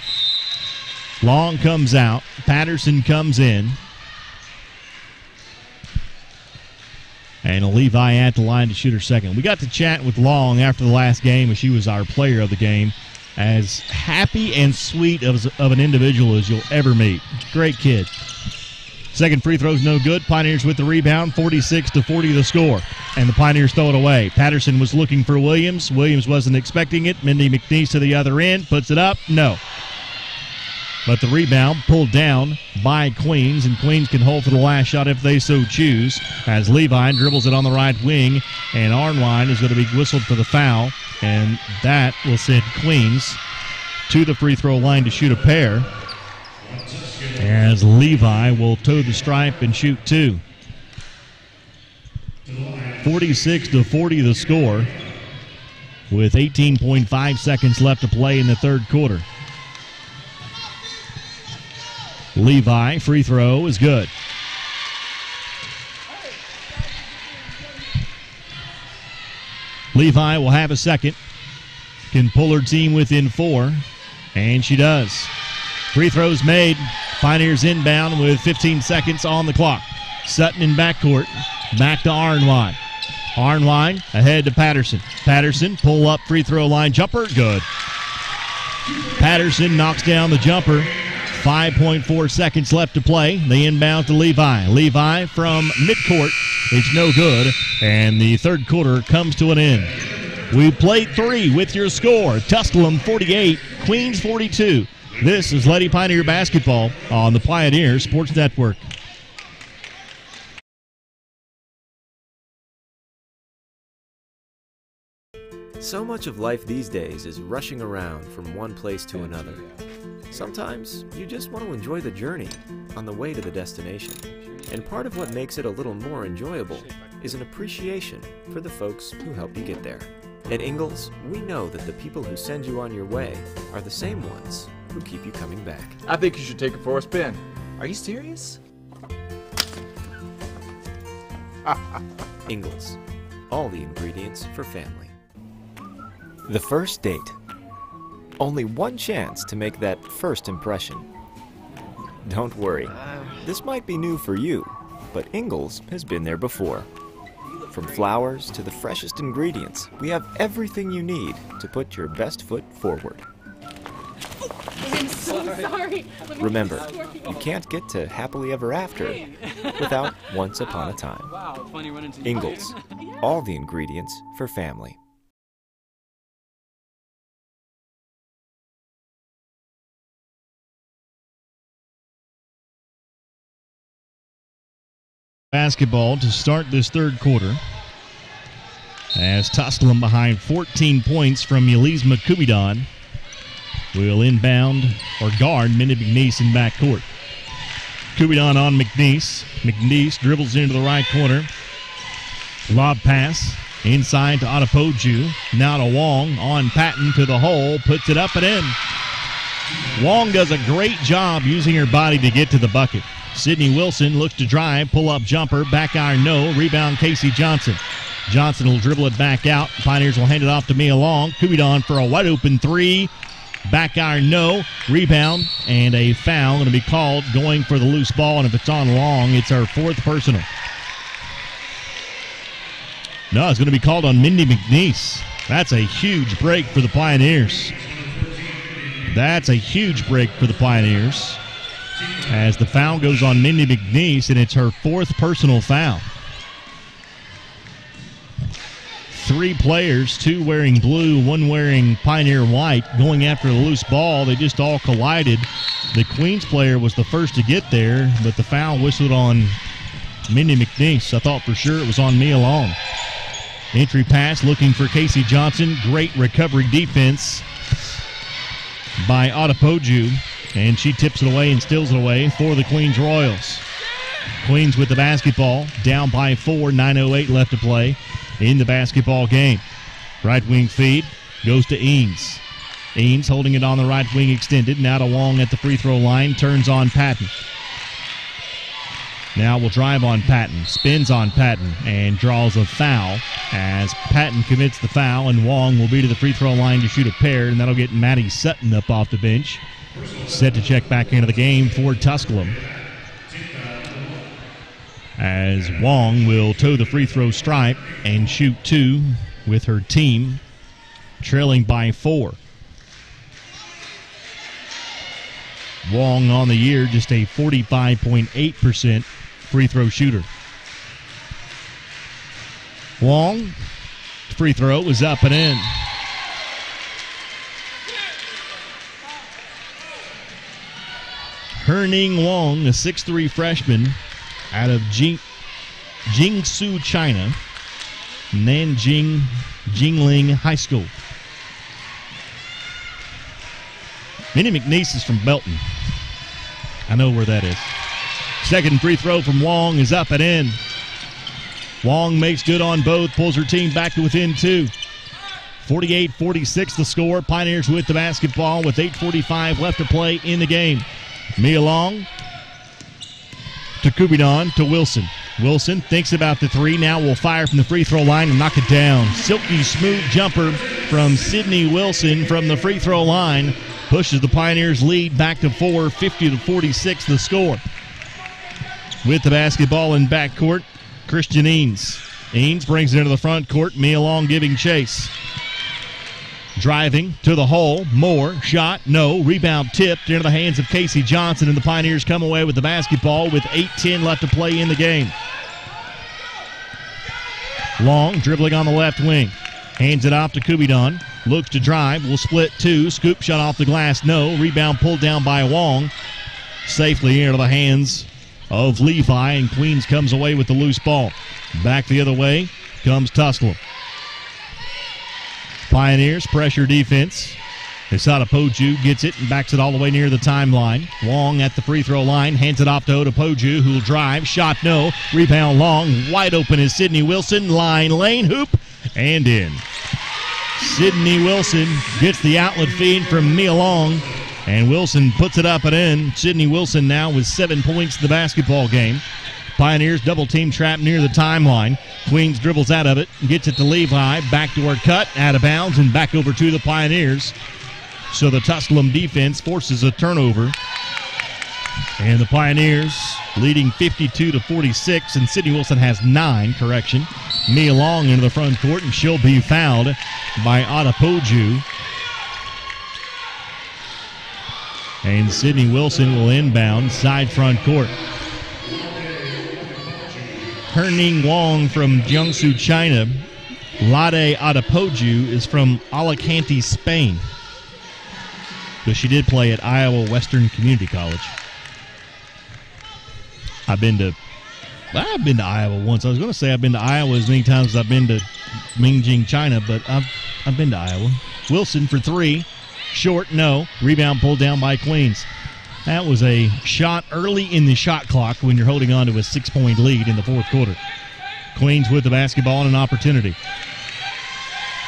Long comes out. Patterson comes in. And Levi at the line to shoot her second. We got to chat with Long after the last game, and she was our player of the game. As happy and sweet of an individual as you'll ever meet. Great kid. Second free throw's no good. Pioneers with the rebound, 46-40 the score. And the Pioneers throw it away. Patterson was looking for Williams. Williams wasn't expecting it. Mindy McNeese to the other end. Puts it up. No. But the rebound pulled down by Queens, and Queens can hold for the last shot if they so choose, as Levi dribbles it on the right wing, and Arnwine is going to be whistled for the foul, and that will send Queens to the free throw line to shoot a pair, as Levi will toe the stripe and shoot two. 46-40 the score, with 18.5 seconds left to play in the third quarter. Levi, free throw is good. Levi will have a second. Can pull her team within four, and she does. Free throws made. Pioneers inbound with 15 seconds on the clock. Sutton in backcourt. Back to Arnwine. Arnwine ahead to Patterson. Patterson, pull up free throw line jumper. Good. Patterson knocks down the jumper. 5.4 seconds left to play. They inbound to Levi. Levi from midcourt. It's no good. And the third quarter comes to an end. We played three with your score. Tusculum 48, Queens 42. This is Lady Pioneer basketball on the Pioneer Sports Network. So much of life these days is rushing around from one place to another. Sometimes you just want to enjoy the journey on the way to the destination. And part of what makes it a little more enjoyable is an appreciation for the folks who help you get there. At Ingalls, we know that the people who send you on your way are the same ones who keep you coming back. I think you should take it for a spin. Are you serious? Ingalls. All the ingredients for family. The first date. Only one chance to make that first impression. Don't worry, this might be new for you, but Ingalls has been there before. From flowers to the freshest ingredients, we have everything you need to put your best foot forward. I'm so sorry. Remember, you can't get to happily ever after without once upon a time. Ingalls, all the ingredients for family. Basketball to start this third quarter, as Tusculum behind 14 points from Yelizma Kubidon will inbound or guard Mindy McNeese in backcourt. Kubidon on McNeese. McNeese dribbles into the right corner. Lob pass inside to Adepoju. Now to Wong on Patton to the hole. Puts it up and in. Wong does a great job using her body to get to the bucket. Sydney Wilson looks to drive, pull-up jumper, back iron no, rebound Casey Johnson. Johnson will dribble it back out. Pioneers will hand it off to Mia Long. Kubidon for a wide-open three. Back iron no, rebound, and a foul going to be called going for the loose ball, and if it's on Long, it's our fourth personal. No, it's going to be called on Mindy McNeese. That's a huge break for the Pioneers. That's a huge break for the Pioneers, as the foul goes on Mindy McNeese, and it's her fourth personal foul. Three players, two wearing blue, one wearing Pioneer white, going after the loose ball. They just all collided. The Queens player was the first to get there, but the foul whistled on Mindy McNeese. I thought for sure it was on Mia Long. Entry pass looking for Casey Johnson. Great recovery defense by Adepoju. And she tips it away and steals it away for the Queens Royals. Queens with the basketball, down by 4, 9:08 left to play in the basketball game. Right wing feed goes to Eames. Eanes holding it on the right wing extended. Now to Wong at the free throw line. Turns on Patton. Now will drive on Patton. Spins on Patton and draws a foul as Patton commits the foul, and Wong will be to the free throw line to shoot a pair, and that'll get Maddie Sutton up off the bench. Set to check back into the game for Tusculum, as Wong will toe the free throw stripe and shoot 2 with her team trailing by 4. Wong on the year, just a 45.8% free throw shooter. Wong, free throw is up and in. Herning Wong, a 6'3 freshman out of Jingsu, China, Nanjing Jingling High School. Minnie McNeese is from Belton. I know where that is. Second free throw from Wong is up and in. Wong makes good on both, pulls her team back to within 2. 48-46 the score. Pioneers with the basketball with 8:45 left to play in the game. Mia Long to Kubidon to Wilson. Wilson thinks about the 3, now will fire from the free throw line and knock it down. Silky smooth jumper from Sydney Wilson from the free throw line pushes the Pioneers' lead back to 4, 50-46 the score. With the basketball in backcourt, Christian Eanes. Eanes brings it into the front court. Mia Long giving chase. Driving to the hole. Moore. Shot. No. Rebound tipped into the hands of Casey Johnson, and the Pioneers come away with the basketball with 8:10 left to play in the game. Long dribbling on the left wing. Hands it off to Kubidon. Looks to drive. Will split 2. Scoop shot off the glass. No. Rebound pulled down by Wong. Safely into the hands of Levi, and Queens comes away with the loose ball. Back the other way comes Tusculum. Pioneers pressure defense. Hisata Poju gets it and backs it all the way near the timeline. Wong at the free throw line, hands it off to Otopoju, who'll drive. Shot no. Rebound Long. Wide open is Sydney Wilson. Line, lane, hoop, and in. Sydney Wilson gets the outlet feed from Mia Long, and Wilson puts it up and in. Sydney Wilson now with 7 points in the basketball game. Pioneers double team trap near the timeline. Queens dribbles out of it, gets it to Levi. Backdoor cut, out of bounds, and back over to the Pioneers. So the Tusculum defense forces a turnover. And the Pioneers leading 52-46, and Sydney Wilson has 9, correction. Mia Long into the front court, and she'll be fouled by Otopoju. And Sydney Wilson will inbound side front court. Herning Wong from Jiangsu, China. Lade Otopoju is from Alicante, Spain. But she did play at Iowa Western Community College. I've been to Iowa once. I was going to say I've been to Iowa as many times as I've been to Minjing, China, but I've been to Iowa. Wilson for 3. Short, no. Rebound pulled down by Queens. That was a shot early in the shot clock when you're holding on to a 6-point lead in the fourth quarter. Queens with the basketball and an opportunity.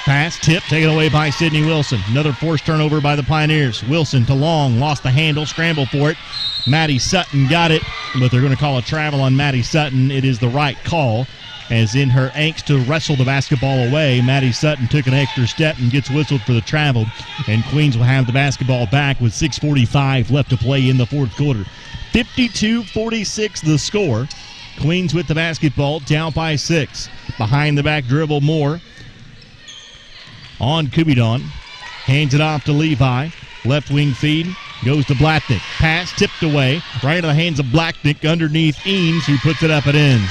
Pass, tip, taken away by Sydney Wilson. Another forced turnover by the Pioneers. Wilson to Long, lost the handle, scrambled for it. Maddie Sutton got it, but they're going to call a travel on Maddie Sutton. It is the right call, as in her angst to wrestle the basketball away, Maddie Sutton took an extra step and gets whistled for the travel, and Queens will have the basketball back with 6:45 left to play in the fourth quarter. 52-46 the score. Queens with the basketball, down by 6. Behind the back dribble, Moore on Kubidon. Hands it off to Levi. Left wing feed. Goes to Blacknick. Pass tipped away. Right into the hands of Blacknick underneath Eanes, who puts it up and in.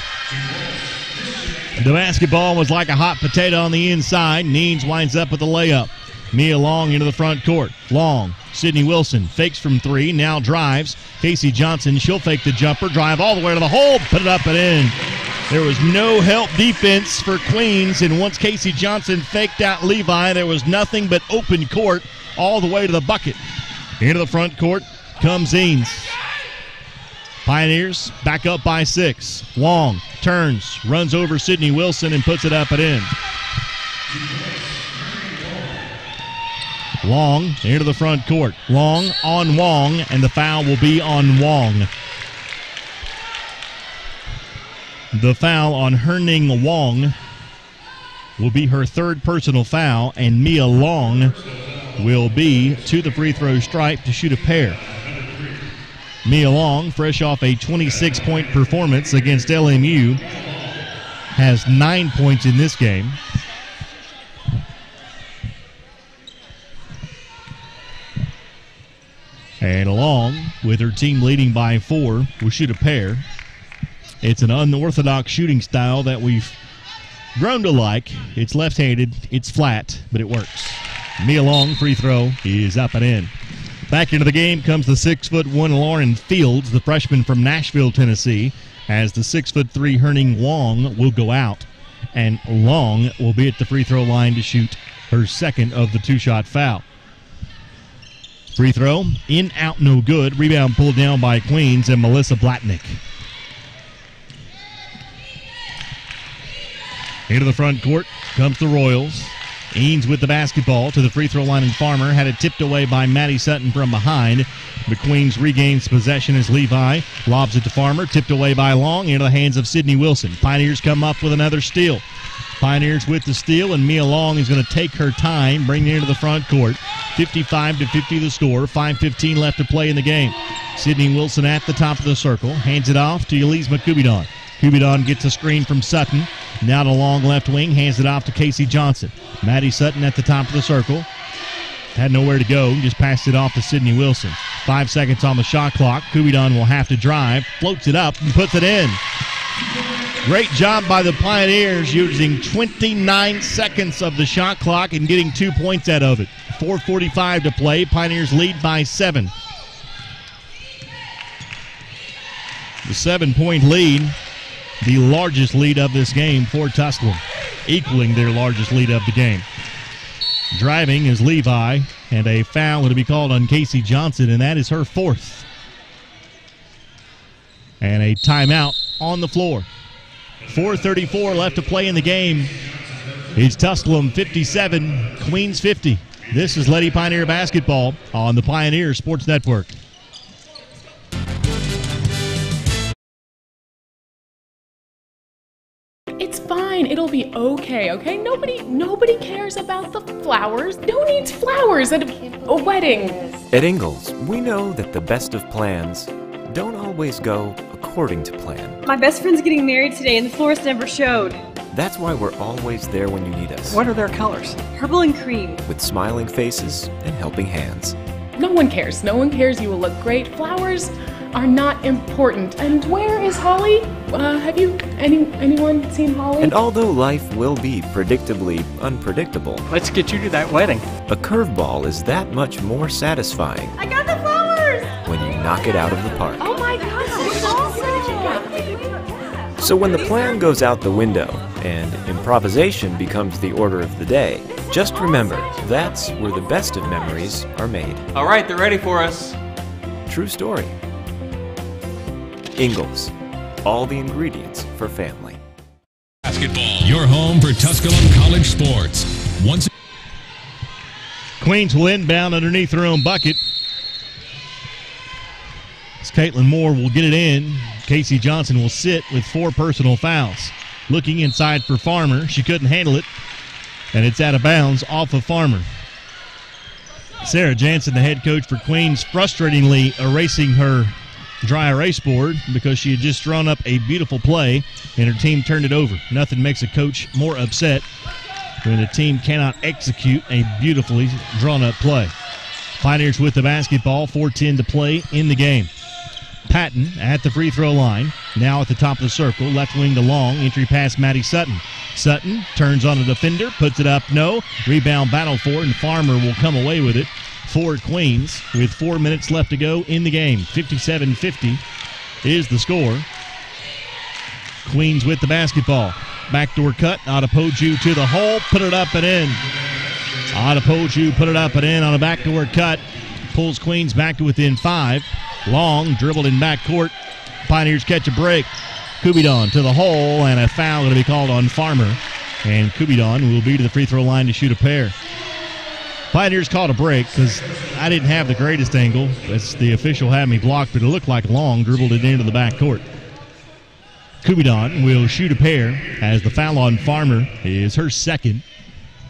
The basketball was like a hot potato on the inside. Eanes winds up with a layup. Mia Long into the front court. Long. Sydney Wilson fakes from 3. Now drives. Casey Johnson, she'll fake the jumper. Drive all the way to the hole. Put it up and in. There was no help defense for Queens, and once Casey Johnson faked out Levi, there was nothing but open court all the way to the bucket. Into the front court comes Eanes. Pioneers back up by 6. Long turns, runs over Sydney Wilson, and puts it up and in. Long into the front court. Long on Wong, and the foul will be on Wong. The foul on Herning Wong will be her third personal foul, and Mia Long will be to the free throw stripe to shoot a pair. Mia Long, fresh off a 26-point performance against LMU, has 9 points in this game. And Long, with her team leading by 4, will shoot a pair. It's an unorthodox shooting style that we've grown to like. It's left-handed, it's flat, but it works. Mia Long, free throw, is up and in. Back into the game comes the 6'1" Lauren Fields, the freshman from Nashville, Tennessee, as the 6'3" Herning Wong will go out. And Long will be at the free throw line to shoot her second of the two-shot foul. Free throw, in, out, no good. Rebound pulled down by Queens and Melissa Blatnick. Into the front court comes the Royals. Eanes with the basketball to the free throw line, and Farmer had it tipped away by Maddie Sutton from behind. But Queens regains possession as Levi lobs it to Farmer, tipped away by Long into the hands of Sydney Wilson. Pioneers come up with another steal. Pioneers with the steal, and Mia Long is going to take her time, bring it into the front court. 55-50 the score, 5:15 left to play in the game. Sydney Wilson at the top of the circle, hands it off to Yelizma Kubidon. Kubidon gets a screen from Sutton. Now to Long left wing, hands it off to Casey Johnson. Maddie Sutton at the top of the circle. Had nowhere to go, just passed it off to Sydney Wilson. 5 seconds on the shot clock. Kubidon will have to drive, floats it up, and puts it in. Great job by the Pioneers using 29 seconds of the shot clock and getting 2 points out of it. 4:45 to play. Pioneers lead by 7. The 7-point lead, the largest lead of this game for Tusculum, equaling their largest lead of the game. Driving is Levi, and a foul to be called on Casey Johnson, and that is her 4th. And a timeout on the floor. 4:34 left to play in the game. It's Tusculum 57, Queens 50. This is Lady Pioneer basketball on the Pioneer Sports Network. It's fine. It'll be okay, okay? Nobody cares about the flowers. Who needs flowers at a wedding? At Ingalls, we know that the best of plans don't always go according to plan. My best friend's getting married today and the florist never showed. That's why we're always there when you need us. What are their colors? Purple and cream. With smiling faces and helping hands. No one cares. No one cares. You will look great. Flowers are not important. And where is Holly? Have you anyone seen Holly? And although life will be predictably unpredictable, let's get you to that wedding. A curveball is that much more satisfying. I got the flowers! When you knock it out of the park. Oh my gosh, it's awesome! So when the plan goes out the window and improvisation becomes the order of the day, just remember, that's where the best of memories are made. All right, they're ready for us. True story. Ingalls, all the ingredients for family. Basketball, your home for Tusculum College sports. Queens will inbound underneath their own bucket. As Caitlin Moore will get it in, Casey Johnson will sit with 4 personal fouls. Looking inside for Farmer. She couldn't handle it, and it's out of bounds off of Farmer. Sarah Jansen, the head coach for Queens, frustratingly erasing her dry erase board because she had just drawn up a beautiful play and her team turned it over. Nothing makes a coach more upset when a team cannot execute a beautifully drawn up play. Pioneers with the basketball, 4:10 to play in the game. Patton at the free throw line, now at the top of the circle, left wing to Long, entry pass Maddie Sutton. Sutton turns on a defender, puts it up, no. Rebound battle for it, and Farmer will come away with it for Queens with 4 minutes left to go in the game. 57-50 is the score. Queens with the basketball. Backdoor cut, Adepoju to the hole, put it up and in. Adepoju put it up and in on a backdoor cut. Pulls Queens back to within 5. Long dribbled in backcourt. Pioneers catch a break. Kubidon to the hole, and a foul going to be called on Farmer. And Kubidon will be to the free throw line to shoot a pair. Pioneers called a break because I didn't have the greatest angle. As the official had me blocked, but it looked like Long dribbled it into the backcourt. Kubidon will shoot a pair as the foul on Farmer is her second.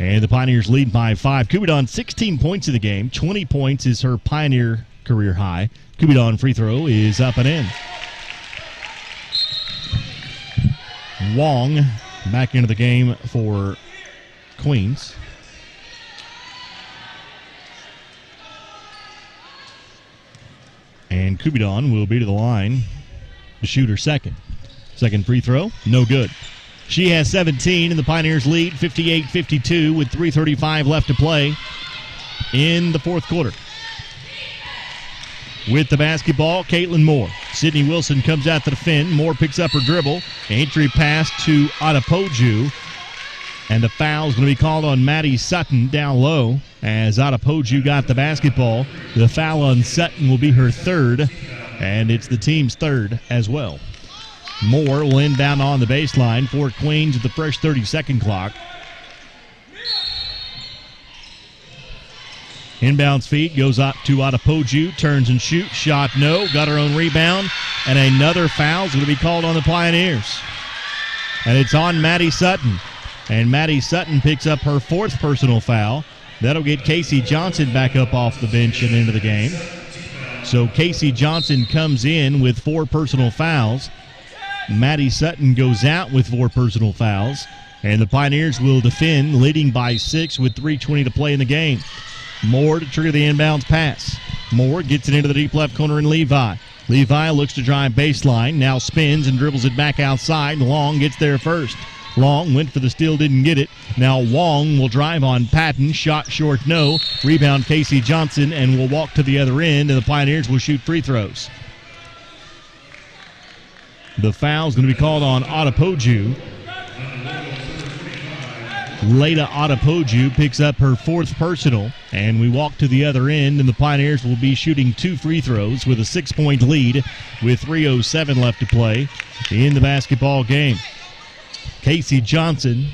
And the Pioneers lead by 5. Kubidon 16 points in the game. 20 points is her Pioneer career high. Kubidon free throw is up and in. Wong back into the game for Queens. And Kubidon will be to the line to shoot her second. Second free throw, no good. She has 17, and the Pioneers lead 58-52 with 3:35 left to play in the fourth quarter. With the basketball, Caitlin Moore. Sydney Wilson comes out to defend. Moore picks up her dribble. Entry pass to Adepoju. And the foul is going to be called on Maddie Sutton down low as Adepoju got the basketball. The foul on Sutton will be her third, and it's the team's third as well. Moore will inbound on the baseline for Queens at the fresh 30-second clock. Inbounds feed goes up to Adepoju, turns and shoots, shot no, got her own rebound, and another foul is going to be called on the Pioneers. And it's on Maddie Sutton. And Maddie Sutton picks up her fourth personal foul. That'll get Casey Johnson back up off the bench and into the game. So Casey Johnson comes in with 4 personal fouls. Maddie Sutton goes out with 4 personal fouls. And the Pioneers will defend, leading by 6 with 3:20 to play in the game. Moore to trigger the inbounds pass. Moore gets it into the deep left corner in Levi. Levi looks to drive baseline, now spins and dribbles it back outside. Long gets there first. Long went for the steal, didn't get it. Now Wong will drive on Patton. Shot short, no. Rebound Casey Johnson, and will walk to the other end, and the Pioneers will shoot free throws. The foul is going to be called on Adepoju. Leda Adepoju picks up her 4th personal, and we walk to the other end, and the Pioneers will be shooting 2 free throws with a 6-point lead with 3:07 left to play in the basketball game. Casey Johnson,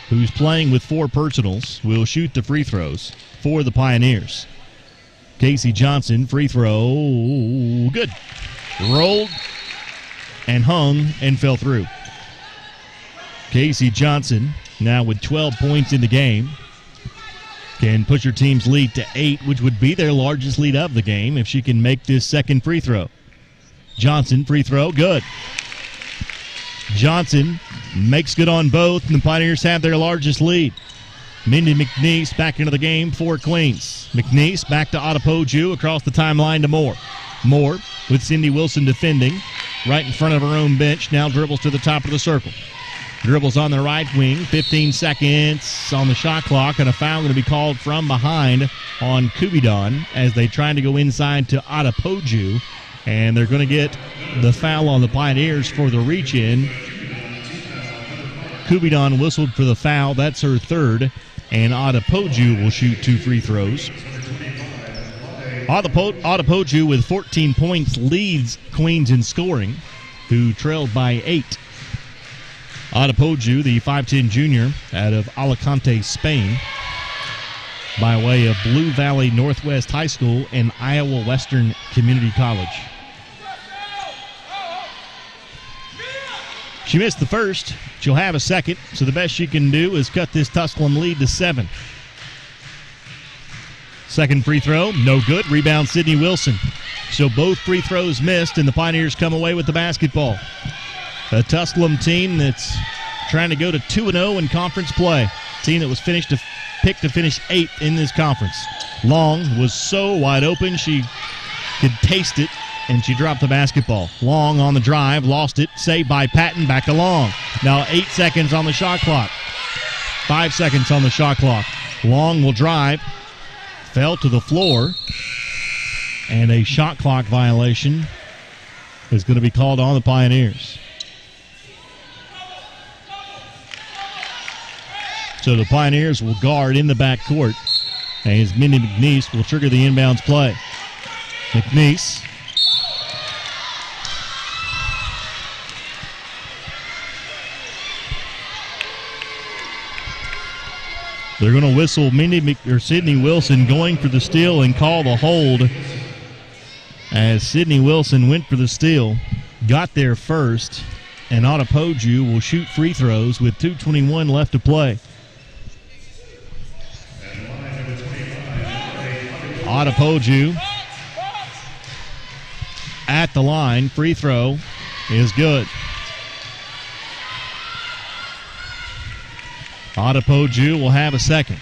who's playing with 4 personals, will shoot the free throws for the Pioneers. Casey Johnson, free throw, good. Rolled and hung and fell through. Casey Johnson, now with 12 points in the game, can push her team's lead to 8, which would be their largest lead of the game if she can make this second free throw. Johnson, free throw, good. Johnson makes good on both, and the Pioneers have their largest lead. Mindy McNeese back into the game for Queens. McNeese back to Adepoju, across the timeline to Moore. Moore with Cindy Wilson defending, right in front of her own bench, now dribbles to the top of the circle. Dribbles on the right wing, 15 seconds on the shot clock, and a foul going to be called from behind on Kubidon as they try to go inside to Adepoju, and they're going to get the foul on the Pioneers for the reach-in. Kubidon whistled for the foul. That's her third, and Adepoju will shoot 2 free throws. Adepoju with 14 points leads Queens in scoring, who trailed by 8. Adepoju, the 5'10 junior out of Alicante, Spain, by way of Blue Valley Northwest High School and Iowa Western Community College. She missed the first. She'll have a second, so the best she can do is cut this Tusculum lead to 7. Second free throw, no good. Rebound, Sydney Wilson. So both free throws missed, and the Pioneers come away with the basketball. A Tusculum team that's trying to go to 2-0 in conference play. Team that was picked to finish 8th in this conference. Long was so wide open she could taste it, and she dropped the basketball. Long on the drive, lost it, saved by Patton, back to Long. Now 8 seconds on the shot clock. 5 seconds on the shot clock. Long will drive, fell to the floor, and a shot clock violation is going to be called on the Pioneers. So the Pioneers will guard in the backcourt, as Mindy McNeese will trigger the inbounds play. McNeese They're going to whistle Sydney Wilson going for the steal and call the hold, as Sydney Wilson went for the steal, got there first, and Adepoju will shoot free throws with 2:21 left to play. Adepoju at the line. Free throw is good. Adepoju will have a second.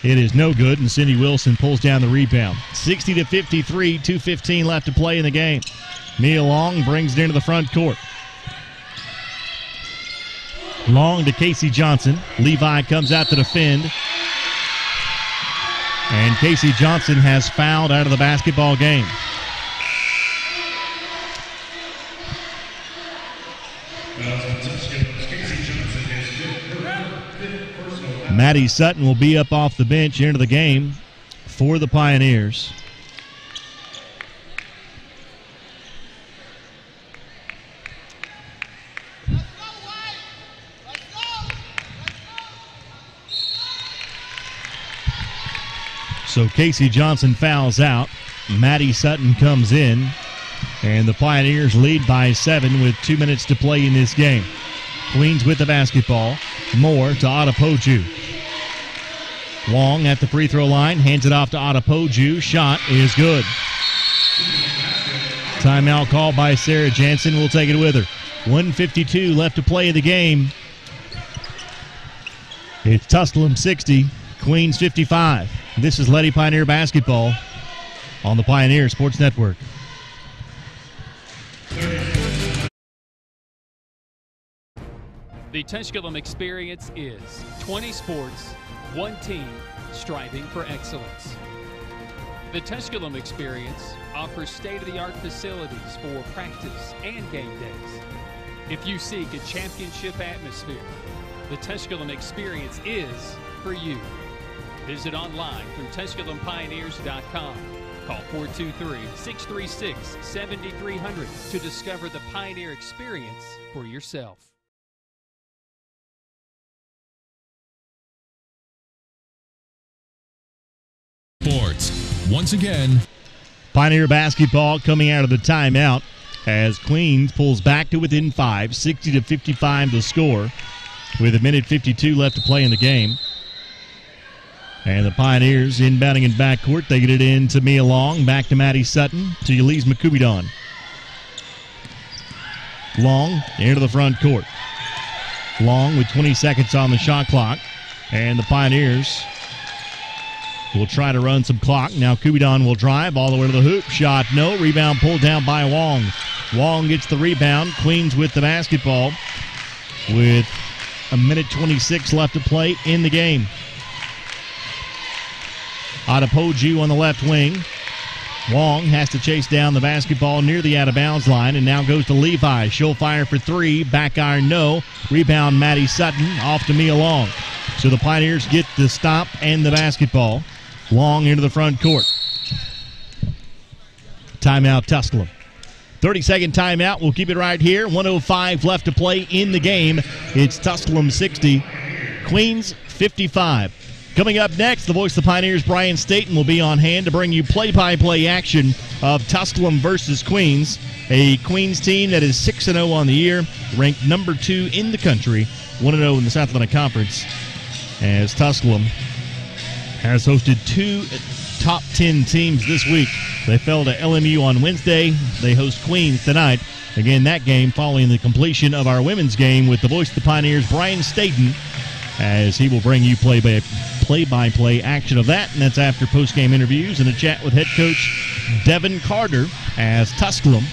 It is no good, and Cindy Wilson pulls down the rebound. 60-53, 2:15 left to play in the game. Mia Long brings it into the front court. Long to Casey Johnson. Levi comes out to defend. And Casey Johnson has fouled out of the basketball game. Maddie Sutton will be up off the bench into the game for the Pioneers. So Casey Johnson fouls out. Maddie Sutton comes in. And the Pioneers lead by 7 with 2 minutes to play in this game. Queens with the basketball. Moore to Adepoju. Long at the free throw line. Hands it off to Adepoju. Shot is good. Timeout called by Sarah Jansen. We'll take it with her. 1:52 left to play in the game. It's Tusculum 60, Queens 55. This is Lady Pioneer basketball on the Pioneer Sports Network. The Tusculum experience is 20 sports, one team, striving for excellence. The Tusculum experience offers state-of-the-art facilities for practice and game days. If you seek a championship atmosphere, the Tusculum experience is for you. Visit online through TusculumPioneers.com. Call 423-636-7300 to discover the Pioneer experience for yourself. Sports. Once again, Pioneer basketball coming out of the timeout as Queens pulls back to within 5, 60-55 the score, with 1:52 left to play in the game. And the Pioneers inbounding in backcourt. They get it in to Mia Long, back to Maddie Sutton, to Elise McCubidon. Long into the front court. Long with 20 seconds on the shot clock. And the Pioneers will try to run some clock. Now Kubidon will drive all the way to the hoop. Shot, no. Rebound pulled down by Wong. Wong gets the rebound. Queens with the basketball with 1:26 left to play in the game. Adepoju on the left wing. Wong has to chase down the basketball near the out-of-bounds line and now goes to Levi. She'll fire for three. Back iron, no. Rebound, Maddie Sutton. Off to Mia Long. So the Pioneers get the stop and the basketball. Long into the front court. Timeout, Tusculum. 30-second timeout. We'll keep it right here. 1:05 left to play in the game. It's Tusculum 60, Queens 55. Coming up next, the voice of the Pioneers, Brian Staten, will be on hand to bring you play-by-play action of Tusculum versus Queens, a Queens team that is 6-0 on the year, ranked number 2 in the country, 1-0 in the South Atlantic Conference, as Tusculum has hosted 2 top 10 teams this week. They fell to LMU on Wednesday. They host Queens tonight. Again, that game following the completion of our women's game with the voice of the Pioneers, Brian Staten, as he will bring you play-by-play action of that, and that's after post-game interviews and a chat with head coach Devin Carter, as Tusculum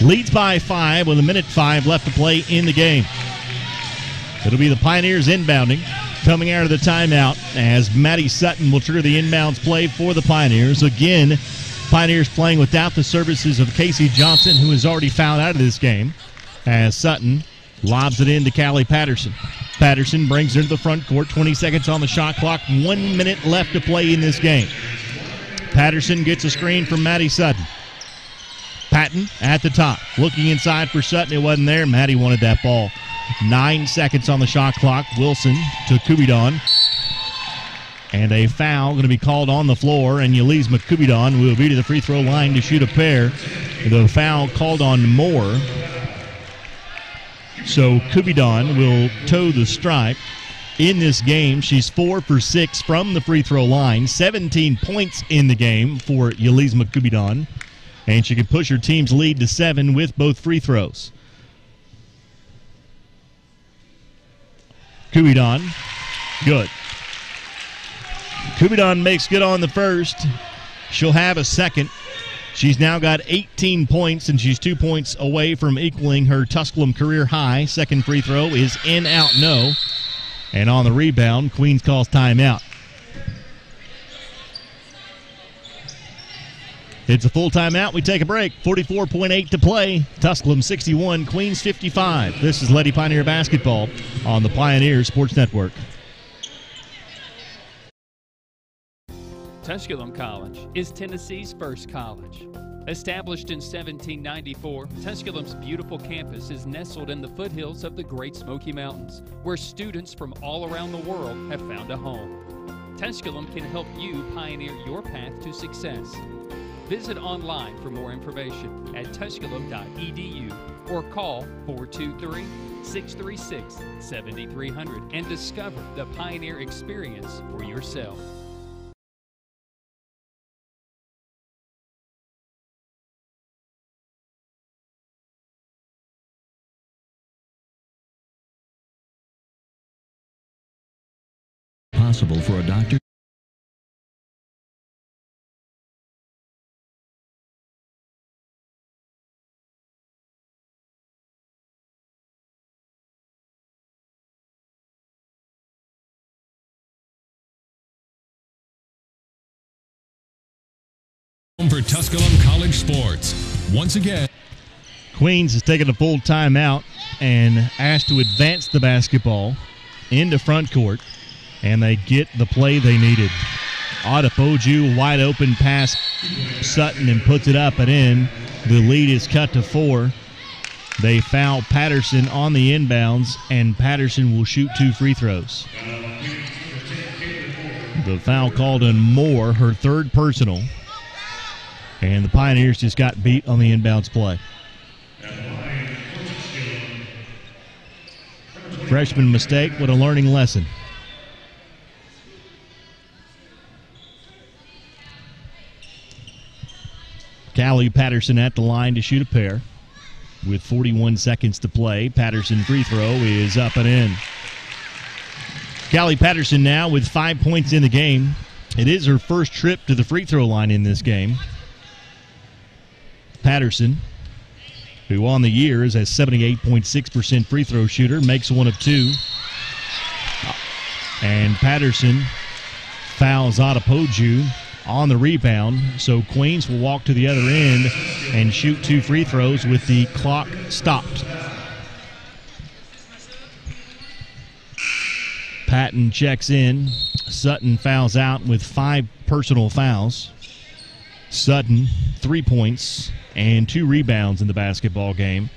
leads by 5 with 1:05 left to play in the game. It'll be the Pioneers inbounding, coming out of the timeout, as Maddie Sutton will trigger the inbounds play for the Pioneers. Again, Pioneers playing without the services of Casey Johnson, who is already fouled out of this game, as Sutton lobs it in to Callie Patterson. Patterson brings it into the front court. 20 seconds on the shot clock. 1 minute left to play in this game. Patterson gets a screen from Maddie Sutton. Patton at the top. Looking inside for Sutton. It wasn't there. Maddie wanted that ball. 9 seconds on the shot clock. Wilson to Kubidon. And a foul going to be called on the floor, and Yelizma Kubidon will be to the free throw line to shoot a pair. The foul called on Moore. So Kubidon will toe the stripe. In this game, she's 4 for 6 from the free throw line. 17 points in the game for Yelizma Kubidon. And she can push her team's lead to 7 with both free throws. Kubidon, good. Kubidon makes good on the first. She'll have a second. She's now got 18 points, and she's 2 points away from equaling her Tusculum career high. Second free throw is in, out, no. And on the rebound, Queens calls timeout. It's a full timeout. We take a break. 44.8 to play. Tusculum 61, Queens 55. This is Lady Pioneer basketball on the Pioneer Sports Network. Tusculum College is Tennessee's first college. Established in 1794, Tusculum's beautiful campus is nestled in the foothills of the Great Smoky Mountains, where students from all around the world have found a home. Tusculum can help you pioneer your path to success. Visit online for more information at tusculum.edu or call 423-636-7300 and discover the Pioneer experience for yourself. Possible for a doctor. For Tusculum College sports. Once again, Queens has taken a full timeout and asked to advance the basketball into front court, and they get the play they needed. Adepoju, wide open pass, Sutton, and puts it up and in. The lead is cut to 4. They foul Patterson on the inbounds, and Patterson will shoot 2 free throws. The foul called on Moore, her third personal. And the Pioneers just got beat on the inbounds play. Freshman mistake, what a learning lesson. Callie Patterson at the line to shoot a pair. With 41 seconds to play, Patterson free throw is up and in. Callie Patterson now with 5 points in the game. It is her first trip to the free throw line in this game. Patterson, who on the year is a 78.6% free throw shooter, makes 1 of 2. And Patterson fouls Adepoju on the rebound, so Queens will walk to the other end and shoot 2 free throws with the clock stopped. Patton checks in. Sutton fouls out with 5 personal fouls. Sutton, 3 points and 2 rebounds in the basketball game.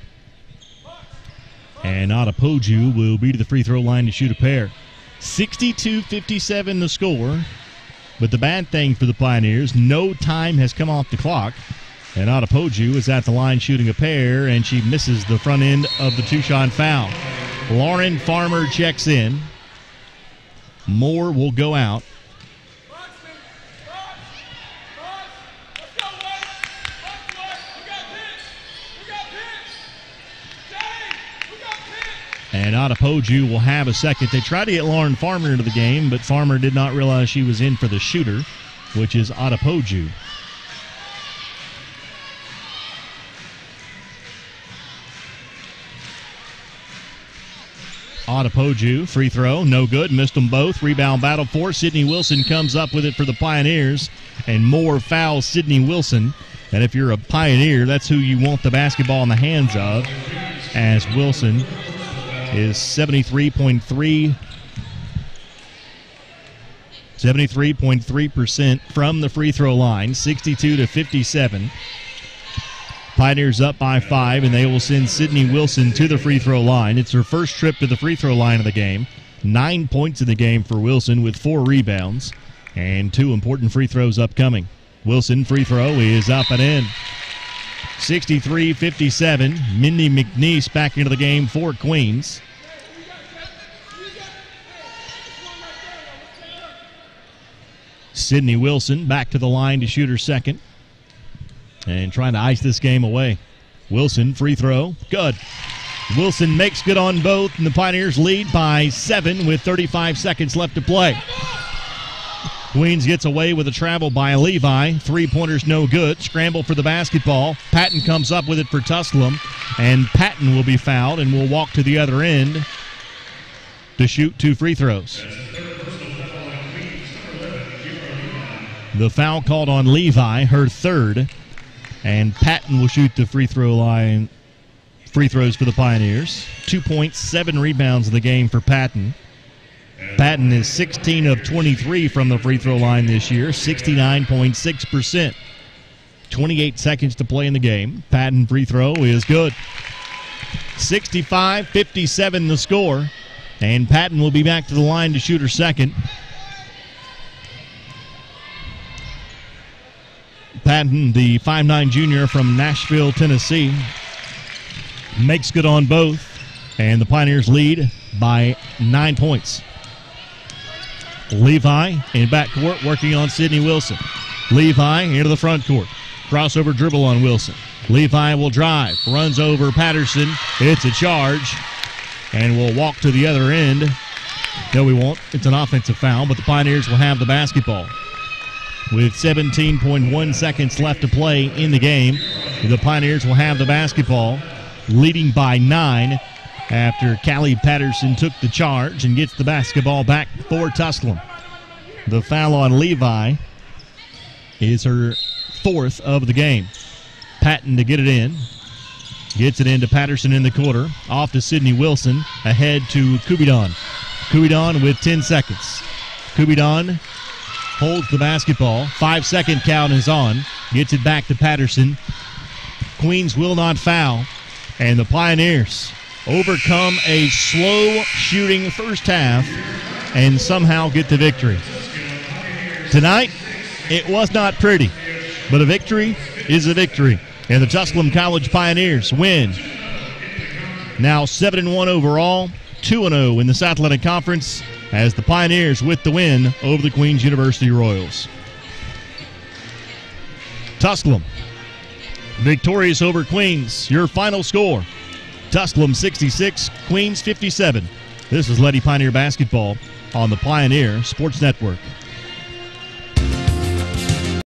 And Adepoju will be to the free throw line to shoot a pair. 62-57 the score. But the bad thing for the Pioneers, no time has come off the clock. And Adepoju is at the line shooting a pair, and she misses the front end of the 2-shot foul. Lauren Farmer checks in. Moore will go out. And Adepoju will have a second. They tried to get Lauren Farmer into the game, but Farmer did not realize she was in for the shooter, which is Adepoju. Adepoju, free throw, no good. Missed them both. Rebound battle for Sydney Wilson comes up with it for the Pioneers, and Moore fouls Sydney Wilson. And if you're a Pioneer, that's who you want the basketball in the hands of, as Wilson is 73.3% from the free throw line, 62-57. Pioneers up by 5, and they will send Sydney Wilson to the free throw line. It's her first trip to the free throw line of the game. 9 points in the game for Wilson with 4 rebounds and 2 important free throws upcoming. Wilson free throw is up and in. 63-57. Mindy McNeese back into the game for Queens. Sydney Wilson back to the line to shoot her second and trying to ice this game away. Wilson free throw, good. Wilson makes good on both, and the Pioneers lead by 7 with 35 seconds left to play. Queens gets away with a travel by Levi. 3-pointers no good. Scramble for the basketball. Patton comes up with it for Tusculum, and Patton will be fouled and will walk to the other end to shoot 2 free throws. The foul called on Levi, her third, and Patton will shoot the free throws for the Pioneers. 2 points, 7 rebounds in the game for Patton. Patton is 16 of 23 from the free throw line this year, 69.6%. 28 seconds to play in the game. Patton free throw is good. 65-57 the score, and Patton will be back to the line to shoot her second. Patton, the 5'9" junior from Nashville, Tennessee, makes good on both, and the Pioneers lead by 9 points. Levi in backcourt working on Sydney Wilson. Levi into the front court. Crossover dribble on Wilson. Levi will drive, runs over Patterson. It's a charge, and will walk to the other end. No, we won't. It's an offensive foul, but the Pioneers will have the basketball. With 17.1 seconds left to play in the game, the Pioneers will have the basketball, leading by 9 after Callie Patterson took the charge and gets the basketball back for Tusculum. The foul on Levi is her 4th of the game. Patton to get it in. Gets it into Patterson in the quarter. Off to Sydney Wilson. Ahead to Kubidon. Kubidon with 10 seconds. Kubidon holds the basketball. 5-second count is on. Gets it back to Patterson. Queens will not foul. And the Pioneers overcome a slow shooting first half and somehow get the victory. Tonight, it was not pretty, but a victory is a victory. And the Tusculum College Pioneers win. Now 7-1 overall, 2-0 in the South Atlantic Conference, as the Pioneers with the win over the Queens University Royals. Tusculum victorious over Queens. Your final score, Tusculum 66, Queens 57. This is Lady Pioneer Basketball on the Pioneer Sports Network.